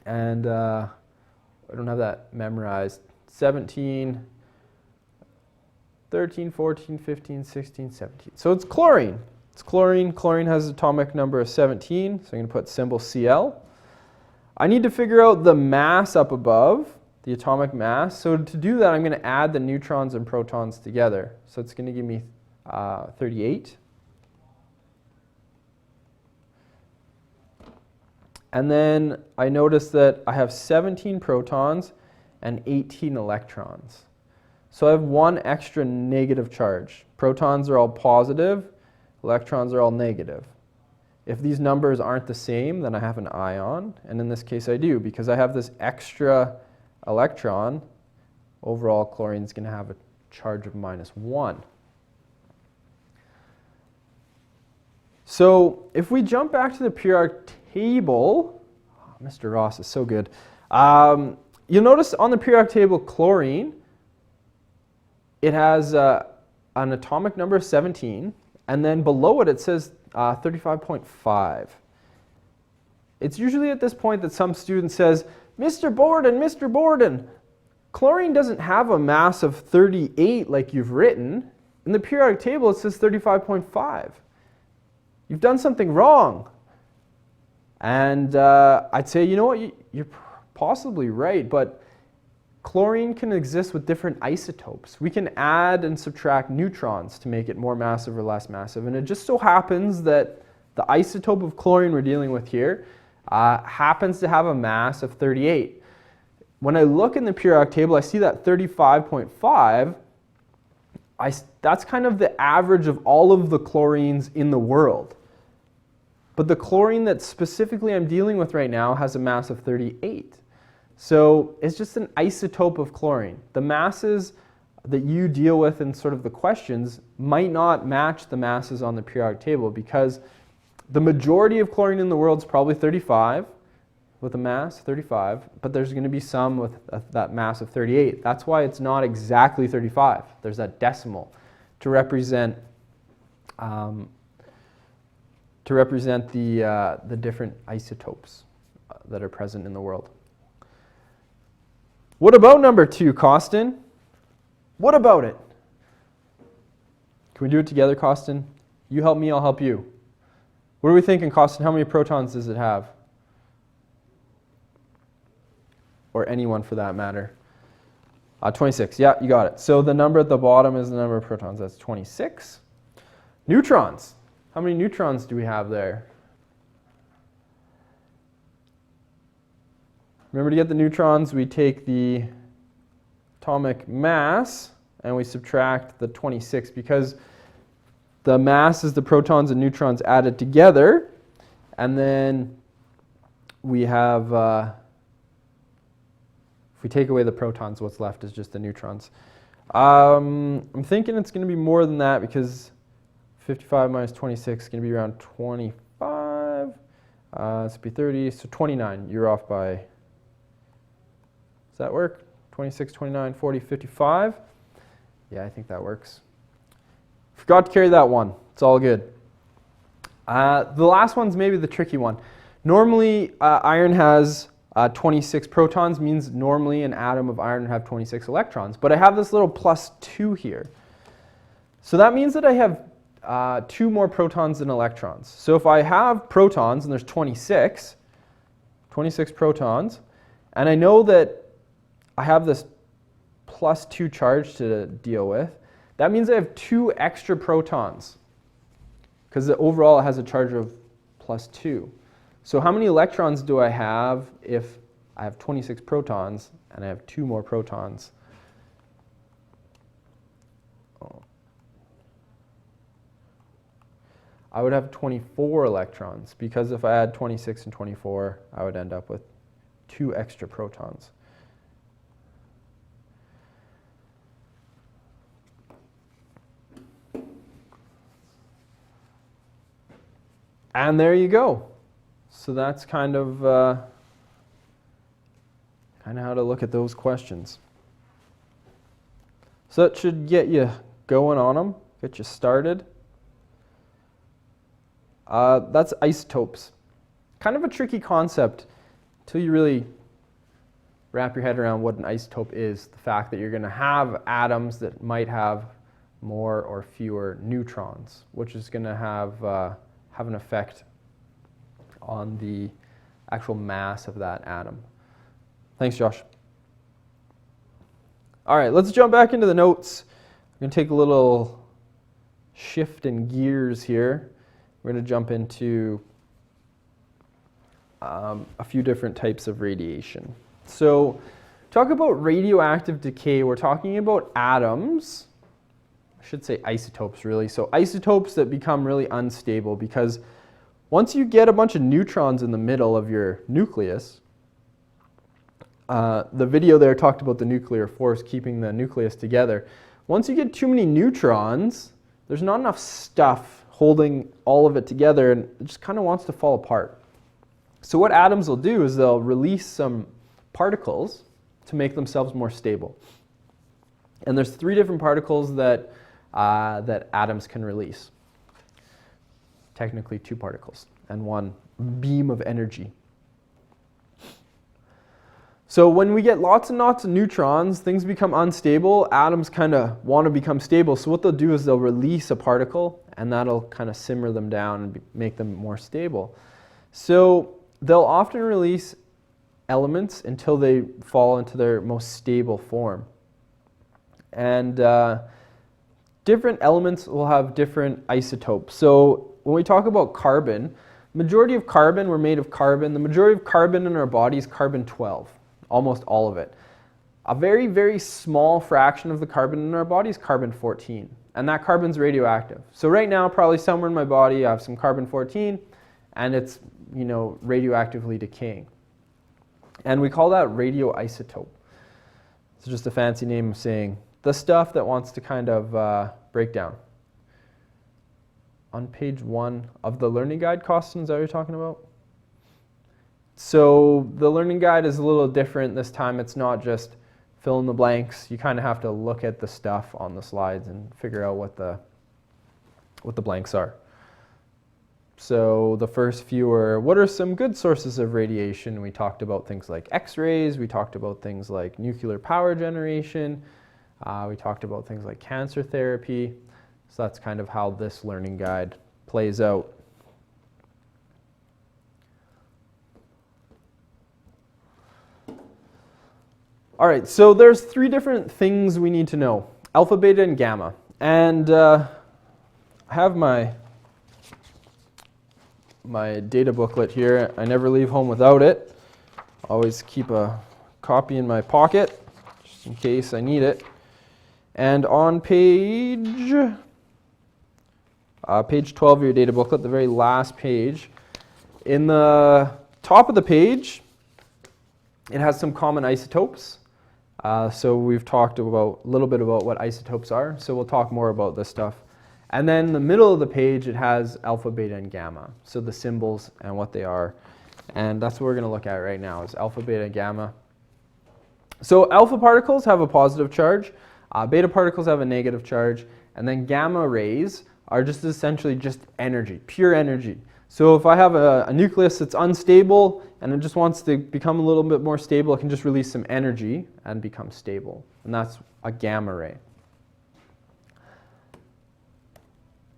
And I don't have that memorized. 17, 13, 14, 15, 16, 17. So it's chlorine. It's chlorine. Chlorine has an atomic number of 17, so I'm going to put symbol Cl. I need to figure out the mass up above, the atomic mass. So to do that, I'm going to add the neutrons and protons together. So it's going to give me 38. And then I notice that I have 17 protons and 18 electrons. So I have one extra negative charge. Protons are all positive, electrons are all negative. If these numbers aren't the same, then I have an ion, and in this case I do, because I have this extra electron. Overall, chlorine is going to have a charge of -1. So if we jump back to the periodic table, oh, Mr. Ross is so good. You'll notice on the periodic table, chlorine, it has an atomic number of 17, and then below it, it says 35.5. It's usually at this point that some student says, Mr. Borden, chlorine doesn't have a mass of 38 like you've written. In the periodic table, it says 35.5. You've done something wrong. And I'd say, you know what, you're possibly right, but chlorine can exist with different isotopes. We can add and subtract neutrons to make it more massive or less massive, and it just so happens that the isotope of chlorine we're dealing with here happens to have a mass of 38. When I look in the periodic table, I see that 35.5. That's kind of the average of all of the chlorines in the world. But the chlorine that specifically I'm dealing with right now has a mass of 38. So it's just an isotope of chlorine. The masses that you deal with in sort of the questions might not match the masses on the periodic table, because the majority of chlorine in the world is probably 35, with a mass 35, but there's going to be some with that mass of 38. That's why it's not exactly 35. There's that decimal to represent the different isotopes that are present in the world. What about number 2, Costin? What about it? Can we do it together, Costin? You help me, I'll help you. What are we thinking, Costin? How many protons does it have? Or anyone for that matter. 26. Yeah, you got it. So the number at the bottom is the number of protons. That's 26. Neutrons. How many neutrons do we have there? Remember, to get the neutrons, we take the atomic mass and we subtract the 26, because the mass is the protons and neutrons added together. And then we have, if we take away the protons, what's left is just the neutrons. I'm thinking it's going to be more than that, because 55 minus 26 is going to be around 25. This would be 30, so 29. You're off by, does that work? 26, 29, 40, 55. Yeah, I think that works. Forgot to carry that one. It's all good. The last one's maybe the tricky one. Normally, iron has 26 protons, means normally an atom of iron would have 26 electrons. But I have this little +2 here. So that means that I have 2 more protons than electrons. So if I have protons, and there's 26 protons, and I know that I have this +2 charge to deal with, that means I have 2 extra protons, because overall it has a charge of +2. So how many electrons do I have if I have 26 protons and I have 2 more protons? I would have 24 electrons, because if I add 26 and 24, I would end up with 2 extra protons. And there you go. So that's kind of how to look at those questions. So that should get you going on them, get you started. That's isotopes. Kind of a tricky concept until you really wrap your head around what an isotope is. The fact that you're going to have atoms that might have more or fewer neutrons, which is going to have an effect on the actual mass of that atom. Thanks, Josh. All right, let's jump back into the notes. I'm going to take a little shift in gears here. We're going to jump into a few different types of radiation. So, talk about radioactive decay. We're talking about atoms. I should say isotopes, really. So isotopes that become really unstable, because once you get a bunch of neutrons in the middle of your nucleus, the video there talked about the nuclear force keeping the nucleus together. Once you get too many neutrons, there's not enough stuff holding all of it together, and it just kind of wants to fall apart. So what atoms will do is they'll release some particles to make themselves more stable. And there's 3 different particles that atoms can release. Technically 2 particles and 1 beam of energy. So when we get lots and lots of neutrons, things become unstable. Atoms kind of want to become stable. So what they'll do is they'll release a particle, and that'll kind of simmer them down and make them more stable. So they'll often release elements until they fall into their most stable form. And different elements will have different isotopes. So when we talk about carbon, majority of carbon, we're made of carbon. The majority of carbon in our body is carbon-12, almost all of it. A very, very small fraction of the carbon in our body is carbon-14, and that carbon's radioactive. So right now, probably somewhere in my body, I have some carbon-14, and it's, radioactively decaying. And we call that radioisotope. It's just a fancy name of saying the stuff that wants to kind of break down. On page 1 of the learning guide, Costin, is that what you're talking about? So the learning guide is a little different this time. It's not just fill in the blanks. You kind of have to look at the stuff on the slides and figure out what the blanks are. So the first few are, what are some good sources of radiation? We talked about things like X-rays. We talked about things like nuclear power generation. We talked about things like cancer therapy. So that's kind of how this learning guide plays out. All right, so there's 3 different things we need to know: alpha, beta, and gamma. And I have my data booklet here. I never leave home without it. Always keep a copy in my pocket, just in case I need it. And on page 12 of your data booklet, the very last page, in the top of the page, it has some common isotopes. So we've talked a little bit about what isotopes are, so we'll talk more about this stuff. And then in the middle of the page, it has alpha, beta, and gamma, so the symbols and what they are. And that's what we're going to look at right now, is alpha, beta, and gamma. So alpha particles have a positive charge, beta particles have a negative charge, and then gamma rays are just essentially just energy, pure energy. So if I have a nucleus that's unstable and it just wants to become a little bit more stable, it can just release some energy and become stable. And that's a gamma ray.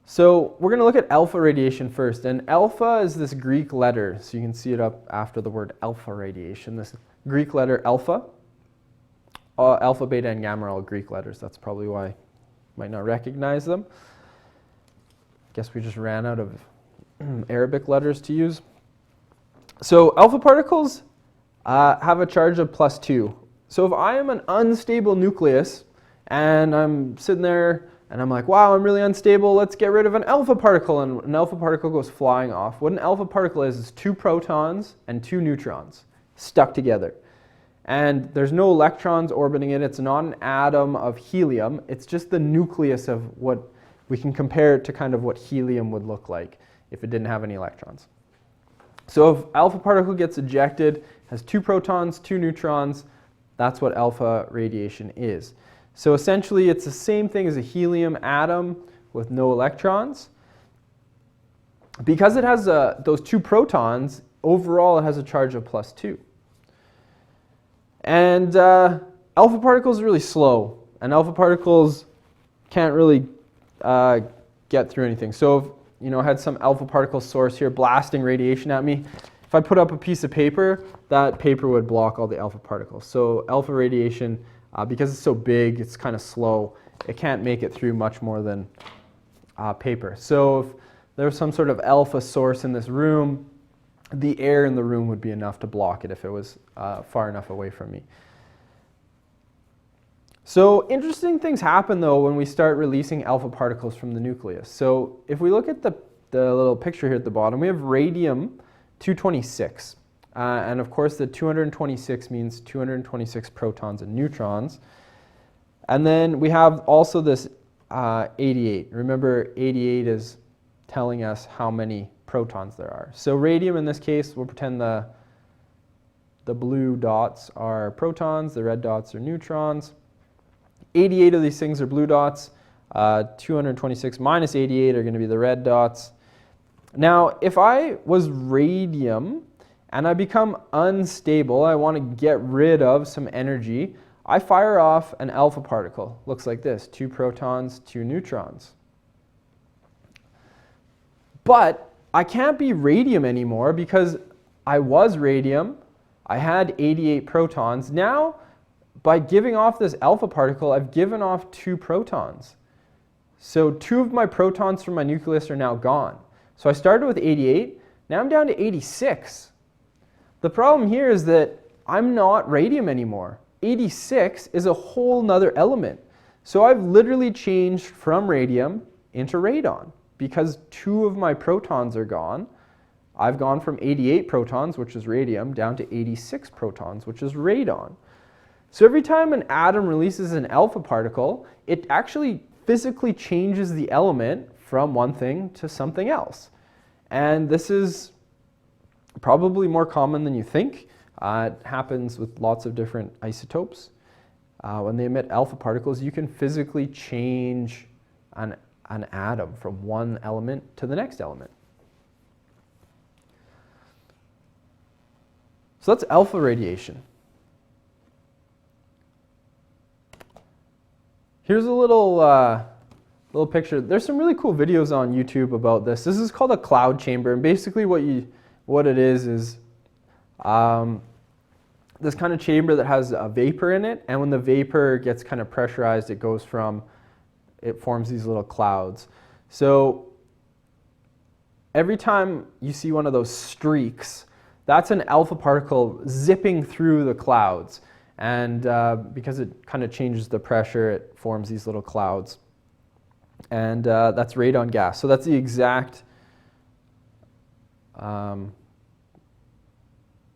So we're going to look at alpha radiation first. And alpha is this Greek letter. So you can see it up after the word alpha radiation. This Greek letter alpha. Alpha, beta, and gamma are all Greek letters. That's probably why you might not recognize them. Guess we just ran out of Arabic letters to use. So alpha particles have a charge of +2. So if I am an unstable nucleus and I'm sitting there and I'm like, wow, I'm really unstable, let's get rid of an alpha particle, and an alpha particle goes flying off. What an alpha particle is 2 protons and 2 neutrons stuck together. And there's no electrons orbiting it. It's not an atom of helium. It's just the nucleus of what we can compare it to, kind of what helium would look like if it didn't have any electrons. So if alpha particle gets ejected, has 2 protons, 2 neutrons, that's what alpha radiation is. So essentially it's the same thing as a helium atom with no electrons. Because it has those 2 protons, overall it has a charge of +2. And alpha particles are really slow, and alpha particles can't really get through anything. So if I had some alpha particle source here blasting radiation at me, if I put up a piece of paper, that paper would block all the alpha particles. So alpha radiation, because it's so big, it's kind of slow, it can't make it through much more than paper. So if there was some sort of alpha source in this room, the air in the room would be enough to block it if it was far enough away from me. So interesting things happen though when we start releasing alpha particles from the nucleus. So if we look at the little picture here at the bottom, we have radium-226. And of course the 226 means 226 protons and neutrons. And then we have also this 88. Remember, 88 is telling us how many protons there are. So radium in this case, we'll pretend the blue dots are protons, the red dots are neutrons. 88 of these things are blue dots. 226 minus 88 are going to be the red dots. Now, if I was radium and I become unstable, I want to get rid of some energy, I fire off an alpha particle. Looks like this, 2 protons, 2 neutrons. But I can't be radium anymore because I was radium, I had 88 protons. Now, by giving off this alpha particle, I've given off 2 protons. So 2 of my protons from my nucleus are now gone. So I started with 88, now I'm down to 86. The problem here is that I'm not radium anymore. 86 is a whole nother element. So I've literally changed from radium into radon because 2 of my protons are gone. I've gone from 88 protons, which is radium, down to 86 protons, which is radon. So every time an atom releases an alpha particle, it actually physically changes the element from one thing to something else. And this is probably more common than you think. It happens with lots of different isotopes. When they emit alpha particles, you can physically change an atom from one element to the next element. So that's alpha radiation. Here's a little picture. There's some really cool videos on YouTube about this. This is called a cloud chamber, and basically what it is this kind of chamber that has a vapor in it, and when the vapor gets kind of pressurized, it forms these little clouds. So every time you see one of those streaks, that's an alpha particle zipping through the clouds. And because it kind of changes the pressure, it forms these little clouds. And that's radon gas. So that's the exact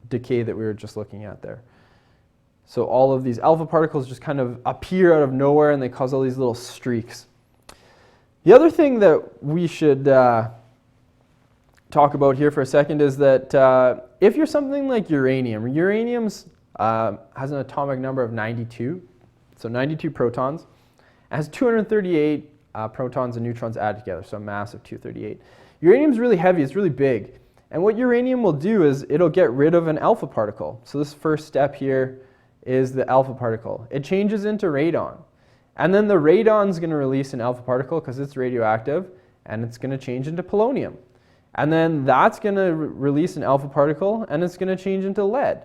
decay that we were just looking at there. So all of these alpha particles just kind of appear out of nowhere, and they cause all these little streaks. The other thing that we should talk about here for a second is that if you're something like uranium, uranium's has an atomic number of 92, so 92 protons. It has 238 protons and neutrons added together, so a mass of 238. Uranium's really heavy, it's really big. And what uranium will do is it'll get rid of an alpha particle. So this first step here is the alpha particle. It changes into radon. And then the radon's going to release an alpha particle because it's radioactive, and it's going to change into polonium. And then that's going to release an alpha particle, and it's going to change into lead.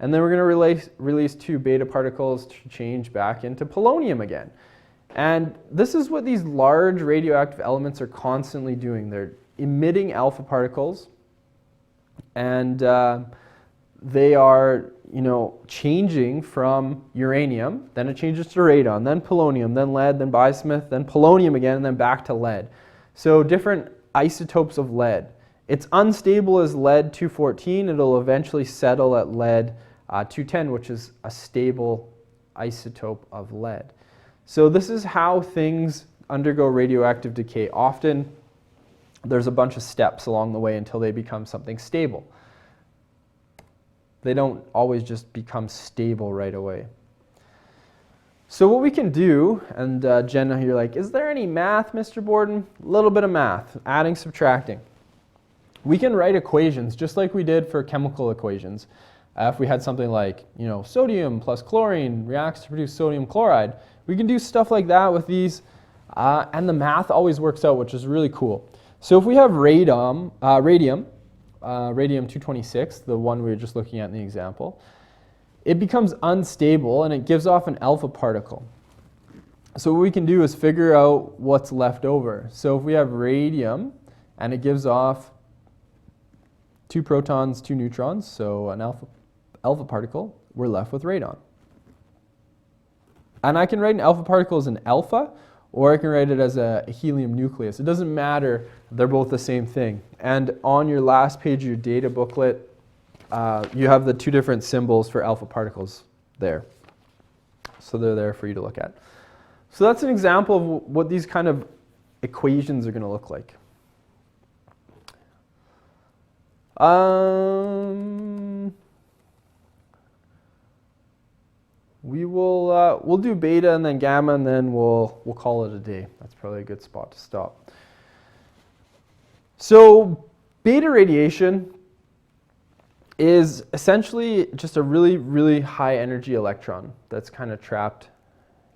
And then we're going to release 2 beta particles to change back into polonium again. And this is what these large radioactive elements are constantly doing. They're emitting alpha particles, and they are, changing from uranium, then it changes to radon, then polonium, then lead, then bismuth, then polonium again, and then back to lead. So different isotopes of lead. It's unstable as lead-214. It'll eventually settle at lead-210, which is a stable isotope of lead. So this is how things undergo radioactive decay. Often there's a bunch of steps along the way until they become something stable. They don't always just become stable right away. So what we can do, and Jenna, you're like, is there any math, Mr. Borden? A little bit of math, adding, subtracting. We can write equations just like we did for chemical equations. If we had something like, sodium plus chlorine reacts to produce sodium chloride, we can do stuff like that with these, and the math always works out, which is really cool. So if we have radium-226, the one we were just looking at in the example, it becomes unstable and it gives off an alpha particle. So what we can do is figure out what's left over. So if we have radium and it gives off 2 protons, 2 neutrons, so an alpha particle, we're left with radon. And I can write an alpha particle as an alpha, or I can write it as a helium nucleus. It doesn't matter, they're both the same thing. And on your last page of your data booklet, you have the 2 different symbols for alpha particles there. So they're there for you to look at. So that's an example of what these kind of equations are going to look like. We'll do beta and then gamma, and then we'll call it a day. That's probably a good spot to stop. So beta radiation is essentially just a really, really high energy electron that's kind of trapped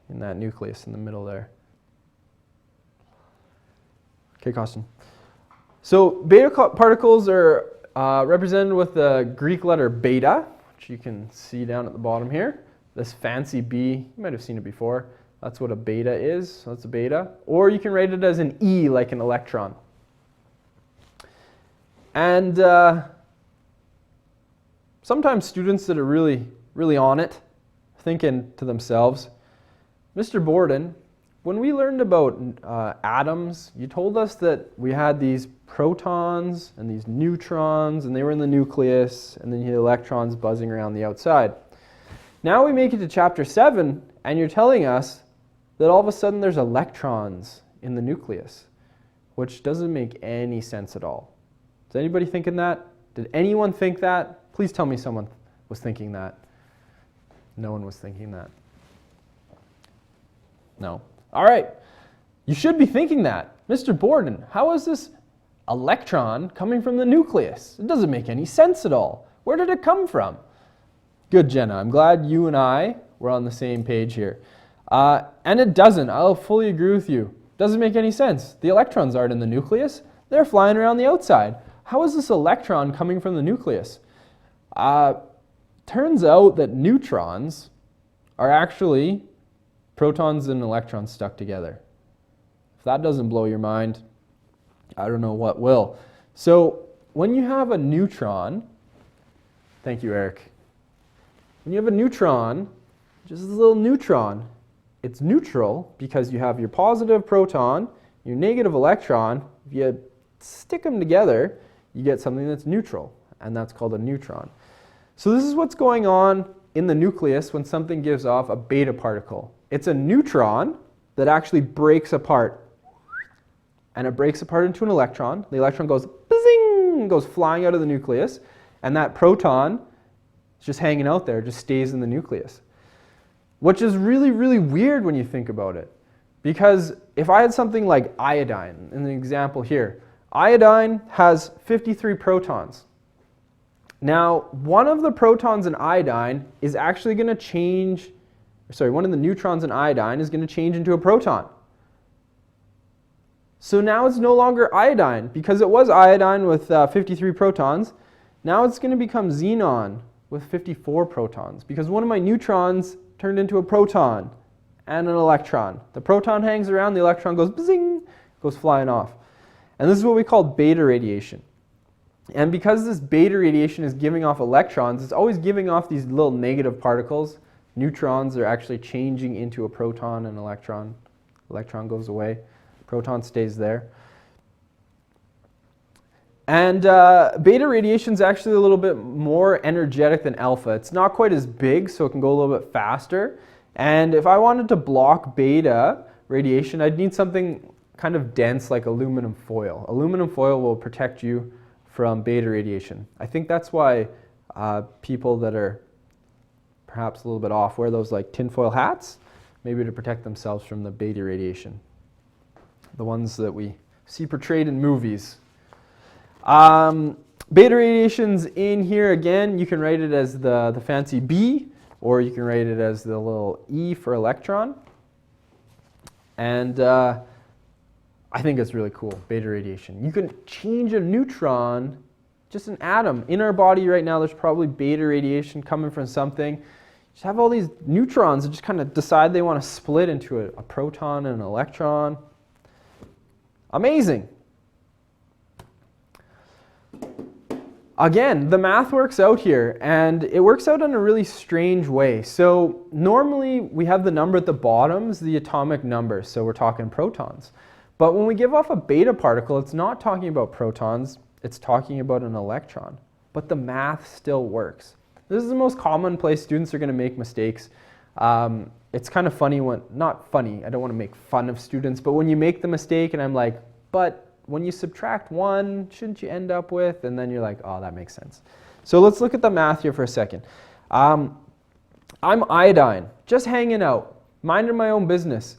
in that nucleus in the middle there. Okay, Costin. So beta particles are represented with the Greek letter beta, which you can see down at the bottom here. This fancy B, you might have seen it before. That's what a beta is, so that's a beta. Or you can write it as an E, like an electron. And sometimes students that are really, really on it, thinking to themselves, Mr. Borden, when we learned about atoms, you told us that we had these protons and these neutrons, and they were in the nucleus, and then you had electrons buzzing around the outside. Now we make it to chapter 7, and you're telling us that all of a sudden there's electrons in the nucleus, which doesn't make any sense at all. Is anybody thinking that? Did anyone think that? Please tell me someone was thinking that. No one was thinking that. No. All right. You should be thinking that. Mr. Borden, how is this electron coming from the nucleus? It doesn't make any sense at all. Where did it come from? Good, Jenna. I'm glad you and I were on the same page here. And it doesn't. I'll fully agree with you. Doesn't make any sense. The electrons aren't in the nucleus. They're flying around the outside. How is this electron coming from the nucleus? Turns out that neutrons are actually protons and electrons stuck together. If that doesn't blow your mind, I don't know what will. So when you have a neutron, thank you, Eric. When you have a neutron, just this little neutron, it's neutral because you have your positive proton, your negative electron. If you stick them together, you get something that's neutral, and that's called a neutron. So this is what's going on in the nucleus when something gives off a beta particle. It's a neutron that actually breaks apart, and it breaks apart into an electron. The electron goes bzzing, goes flying out of the nucleus, and that proton is just hanging out there, just stays in the nucleus. Which is really, really weird when you think about it. Because if I had something like iodine, in the example here, iodine has 53 protons. Now, one of the protons in iodine is actually going to change, one of the neutrons in iodine is going to change into a proton. So now it's no longer iodine, because it was iodine with 53 protons. Now it's going to become xenon with 54 protons, because one of my neutrons turned into a proton and an electron. The proton hangs around, the electron goes bzzing, goes flying off. And this is what we call beta radiation. And because this beta radiation is giving off electrons, it's always giving off these little negative particles. Neutrons are actually changing into a proton and electron. Electron goes away, proton stays there. And beta radiation is actually a little bit more energetic than alpha. It's not quite as big, so it can go a little bit faster. And if I wanted to block beta radiation, I'd need something kind of dense like aluminum foil. Aluminum foil will protect you from beta radiation. I think that's why people that are perhaps a little bit off wear those like tinfoil hats, maybe to protect themselves from the beta radiation. The ones that we see portrayed in movies. Beta radiation's in here again. You can write it as the fancy B, or you can write it as the little E for electron. And I think it's really cool, beta radiation. You can change a neutron, just an atom. In our body right now, there's probably beta radiation coming from something. Just have all these neutrons that just kind of decide they want to split into a proton and an electron. Amazing. Again, the math works out here, and it works out in a really strange way. So normally we have the number at the bottom is the atomic number, so we're talking protons. But when we give off a beta particle, it's not talking about protons, it's talking about an electron. But the math still works. This is the most common place students are going to make mistakes. It's kind of funny when, not funny, I don't want to make fun of students, but when you make the mistake and I'm like, but when you subtract 1, shouldn't you end up with? And then you're like, oh, that makes sense. So let's look at the math here for a second. I'm iodine, just hanging out, minding my own business.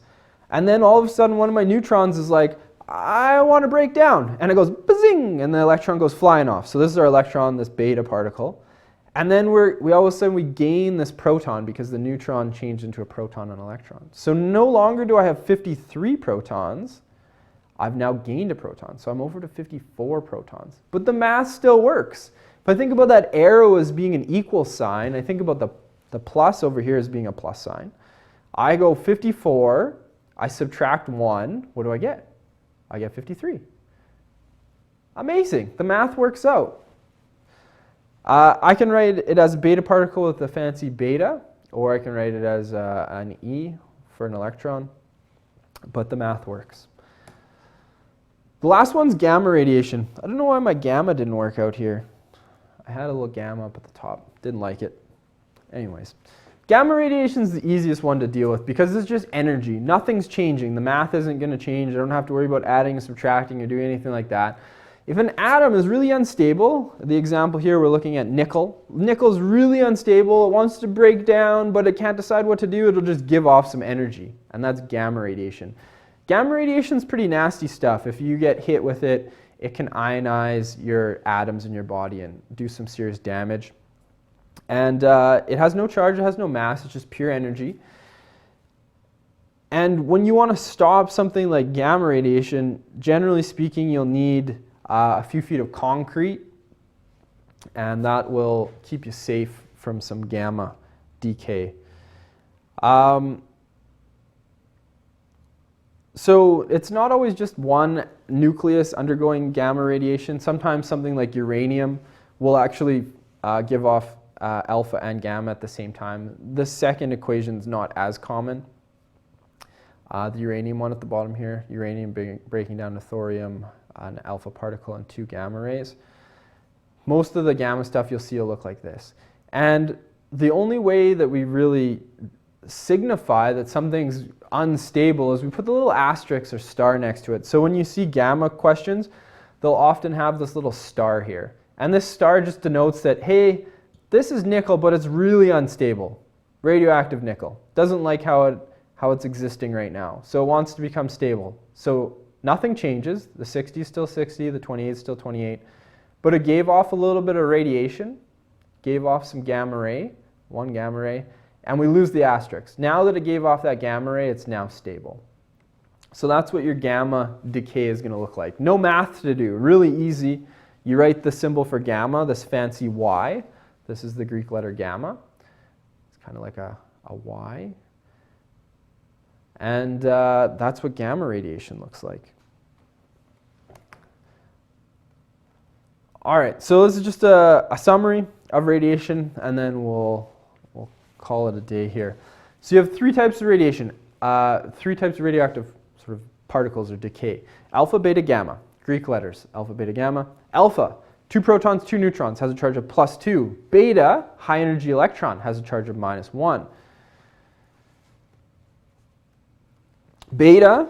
And then all of a sudden one of my neutrons is like, I want to break down. And it goes bzzing, and the electron goes flying off. So this is our electron, this beta particle. And then we all of a sudden we gain this proton because the neutron changed into a proton and electron. So no longer do I have 53 protons. I've now gained a proton, so I'm over to 54 protons. But the math still works. If I think about that arrow as being an equal sign, I think about the plus over here as being a plus sign. I go 54, I subtract 1, what do I get? I get 53. Amazing, the math works out. I can write it as a beta particle with the fancy beta, or I can write it as an E for an electron. but the math works. The last one's gamma radiation. I don't know why my gamma didn't work out here. I had a little gamma up at the top. Didn't like it. Anyways, gamma radiation is the easiest one to deal with because it's just energy. Nothing's changing. The math isn't going to change. I don't have to worry about adding, subtracting, or doing anything like that. If an atom is really unstable, the example here we're looking at nickel. Nickel's really unstable. It wants to break down, but it can't decide what to do. It'll just give off some energy, and that's gamma radiation. Gamma radiation is pretty nasty stuff. If you get hit with it, it can ionize your atoms in your body and do some serious damage. And it has no charge, it has no mass, it's just pure energy. And when you want to stop something like gamma radiation, generally speaking, you'll need a few feet of concrete, and that will keep you safe from some gamma decay. So it's not always just one nucleus undergoing gamma radiation. Sometimes something like uranium will actually give off alpha and gamma at the same time. The second equation is not as common. The uranium one at the bottom here, uranium breaking down to thorium, an alpha particle and 2 gamma rays. Most of the gamma stuff you'll see will look like this. And the only way that we really signify that something's unstable is we put the little asterisk or star next to it. So when you see gamma questions, they'll often have this little star here. And this star just denotes that, hey, this is nickel, but it's really unstable. Radioactive nickel. Doesn't like how it's existing right now. So it wants to become stable. So nothing changes. The 60 is still 60, the 28 is still 28. But it gave off a little bit of radiation, gave off some gamma ray, 1 gamma ray, and we lose the asterisk. Now that it gave off that gamma ray, it's now stable. So that's what your gamma decay is going to look like. No math to do, really easy. You write the symbol for gamma, this fancy Y. This is the Greek letter gamma. It's kind of like a Y. And that's what gamma radiation looks like. All right, so this is just a summary of radiation, and then we'll call it a day here. So you have 3 types of radiation, 3 types of radioactive sort of particles or decay. Alpha, beta, gamma, Greek letters, alpha, beta, gamma. Alpha, 2 protons, 2 neutrons, has a charge of +2. Beta, high energy electron, has a charge of -1. Beta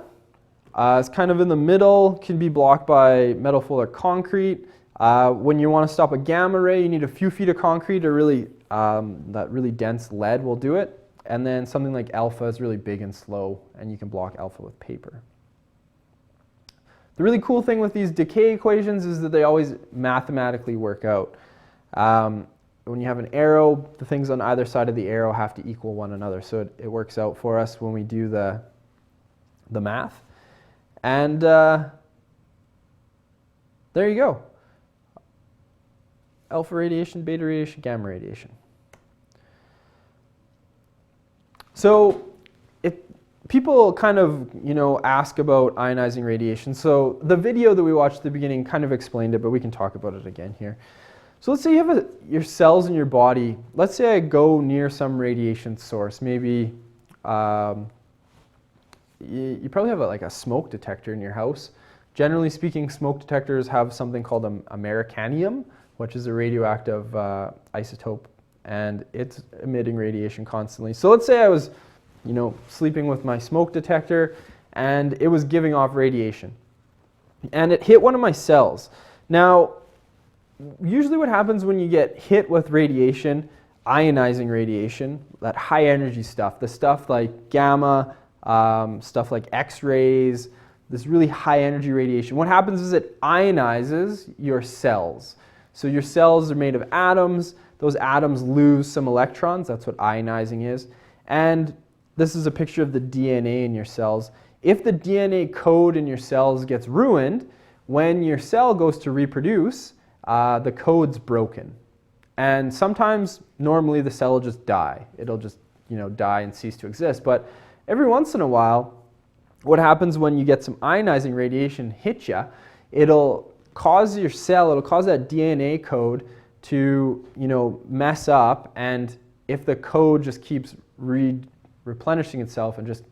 is kind of in the middle, can be blocked by metal full or concrete. When you want to stop a gamma ray, you need a few feet of concrete, or really that really dense lead will do it. And then something like alpha is really big and slow, and you can block alpha with paper. The really cool thing with these decay equations is that they always mathematically work out. When you have an arrow, the things on either side of the arrow have to equal one another. So it works out for us when we do the math. And there you go. Alpha radiation, beta radiation, gamma radiation. So if people kind of, ask about ionizing radiation. So the video that we watched at the beginning kind of explained it, but we can talk about it again here. So let's say you have your cells in your body. Let's say I go near some radiation source. Maybe you probably have a smoke detector in your house. Generally speaking, smoke detectors have something called americanium, which is a radioactive isotope, and it's emitting radiation constantly. So let's say I was, sleeping with my smoke detector, and it was giving off radiation, and it hit one of my cells. Now, usually what happens when you get hit with radiation, ionizing radiation, that high energy stuff, the stuff like gamma, stuff like X-rays, this really high energy radiation, what happens is it ionizes your cells. So your cells are made of atoms. Those atoms lose some electrons. That's what ionizing is. And this is a picture of the DNA in your cells. If the DNA code in your cells gets ruined, when your cell goes to reproduce, the code's broken. And sometimes, normally, the cell will just die. It'll just, die and cease to exist. But every once in a while, what happens when you get some ionizing radiation hit you, it'll cause your cell, it'll cause that DNA code to, mess up. And if the code just keeps replenishing itself and just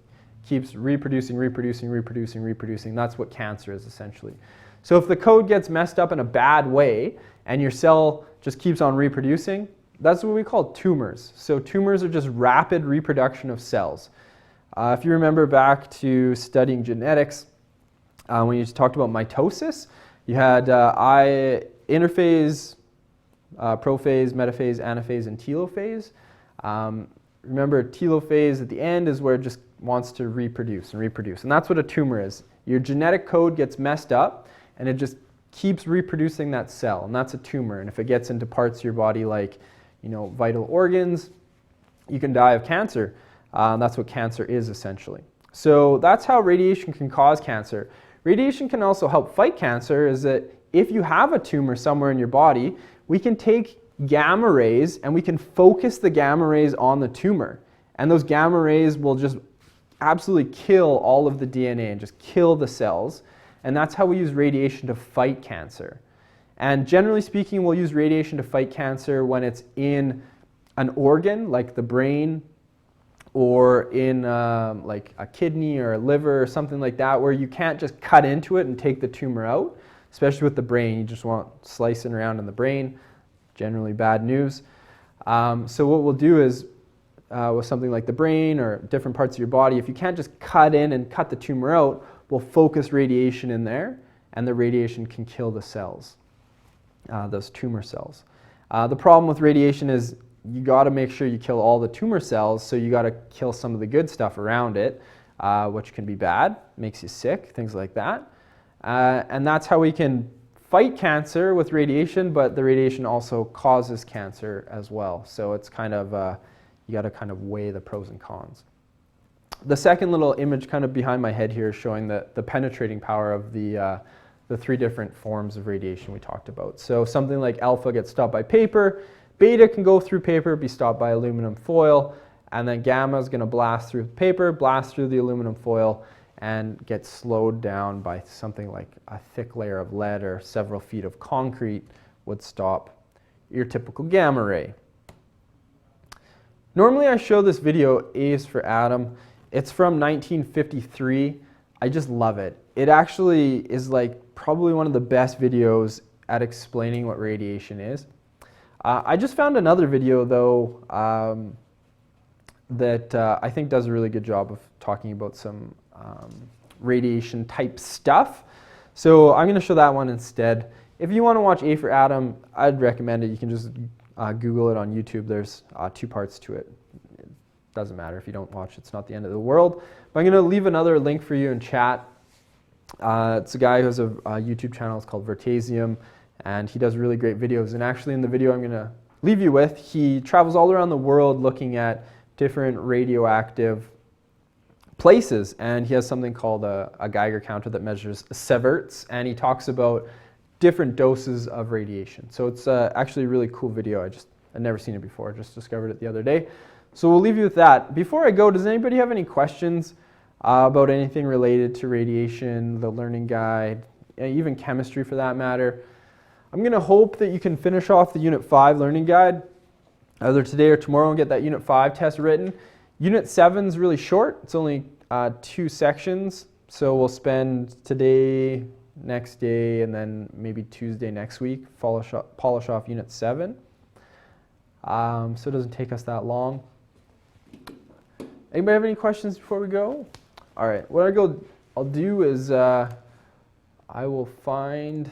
keeps reproducing, reproducing, reproducing, reproducing. That's what cancer is essentially. So if the code gets messed up in a bad way and your cell just keeps on reproducing, that's what we call tumors. So tumors are just rapid reproduction of cells. If you remember back to studying genetics, when you talked about mitosis, you had interphase, prophase, metaphase, anaphase, and telophase. Remember, telophase at the end is where it just wants to reproduce and reproduce. And that's what a tumor is. Your genetic code gets messed up and it just keeps reproducing that cell, and that's a tumor. And if it gets into parts of your body like, vital organs, you can die of cancer. That's what cancer is essentially. So that's how radiation can cause cancer. Radiation can also help fight cancer, is that if you have a tumor somewhere in your body, we can take gamma rays and we can focus the gamma rays on the tumor. And those gamma rays will just absolutely kill all of the DNA and just kill the cells. And that's how we use radiation to fight cancer. And generally speaking, we'll use radiation to fight cancer when it's in an organ like the brain, or in like a kidney or a liver or something like that, where you can't just cut into it and take the tumor out. Especially with the brain, you just want slicing around in the brain. Generally bad news. So what we'll do is, with something like the brain or different parts of your body, if you can't just cut in and cut the tumor out, we'll focus radiation in there, and the radiation can kill the cells, those tumor cells. The problem with radiation is you got to make sure you kill all the tumor cells, so you got to kill some of the good stuff around it, which can be bad, makes you sick, things like that. And that's how we can fight cancer with radiation, but the radiation also causes cancer as well. So it's kind of, you got to kind of weigh the pros and cons. The second little image kind of behind my head here is showing the penetrating power of the three different forms of radiation we talked about. So something like alpha gets stopped by paper, beta can go through paper, be stopped by aluminum foil, and then gamma is going to blast through paper, blast through the aluminum foil, and get slowed down by something like a thick layer of lead or several feet of concrete would stop your typical gamma ray. Normally I show this video, A is for Atom. It's from 1953. I just love it. It actually is like probably one of the best videos at explaining what radiation is. I just found another video though that I think does a really good job of talking about some radiation type stuff. So I'm going to show that one instead. If you want to watch A for Atom, I'd recommend it. You can just Google it on YouTube. There's 2 parts to it. It doesn't matter if you don't watch, it's not the end of the world. But I'm going to leave another link for you in chat. It's a guy who has a YouTube channel. It's called Vertasium, and he does really great videos. And actually in the video I'm going to leave you with, he travels all around the world looking at different radioactive places, and he has something called a Geiger counter that measures sieverts, and he talks about different doses of radiation. So it's actually a really cool video. I'd never seen it before, just discovered it the other day. So we'll leave you with that. Before I go, does anybody have any questions about anything related to radiation, the learning guide, even chemistry for that matter? I'm going to hope that you can finish off the Unit 5 learning guide either today or tomorrow and get that Unit 5 test written. Unit 7 is really short. It's only 2 sections. So we'll spend today, next day, and then maybe Tuesday next week, polish off Unit 7. So it doesn't take us that long. Anybody have any questions before we go? All right, what I'll do is I will find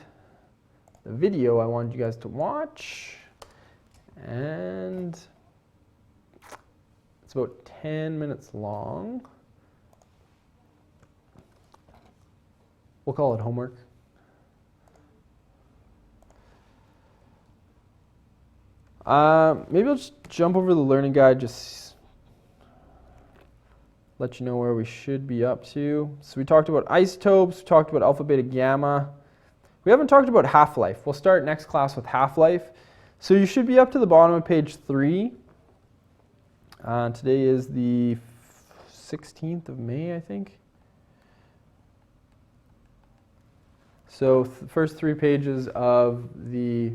the video I wanted you guys to watch, and it's about 10 minutes long. We'll call it homework. Maybe I'll just jump over the learning guide, just let you know where we should be up to. So we talked about isotopes, we talked about alpha, beta, gamma. We haven't talked about half-life. We'll start next class with half-life. So you should be up to the bottom of page 3. Today is the 16th of May, I think. So the first 3 pages of the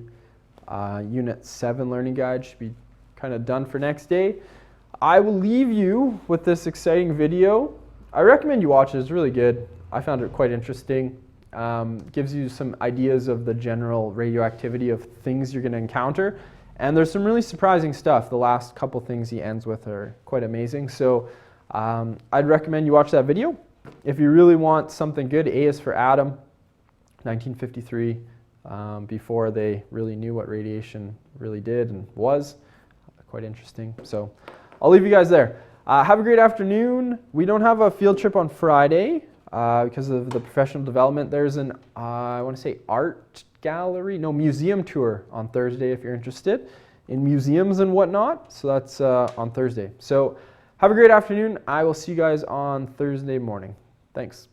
Unit 7 learning guide should be kind of done for next day. I will leave you with this exciting video. I recommend you watch it. It's really good. I found it quite interesting. Gives you some ideas of the general radioactivity of things you're going to encounter. And there's some really surprising stuff. The last couple things he ends with are quite amazing. So I'd recommend you watch that video. If you really want something good, A is for Atom, 1953, before they really knew what radiation really did and was. Quite interesting. So I'll leave you guys there. Have a great afternoon. We don't have a field trip on Friday because of the professional development. There's an, I want to say museum tour on Thursday if you're interested in museums and whatnot. So that's on Thursday. So have a great afternoon. I will see you guys on Thursday morning. Thanks.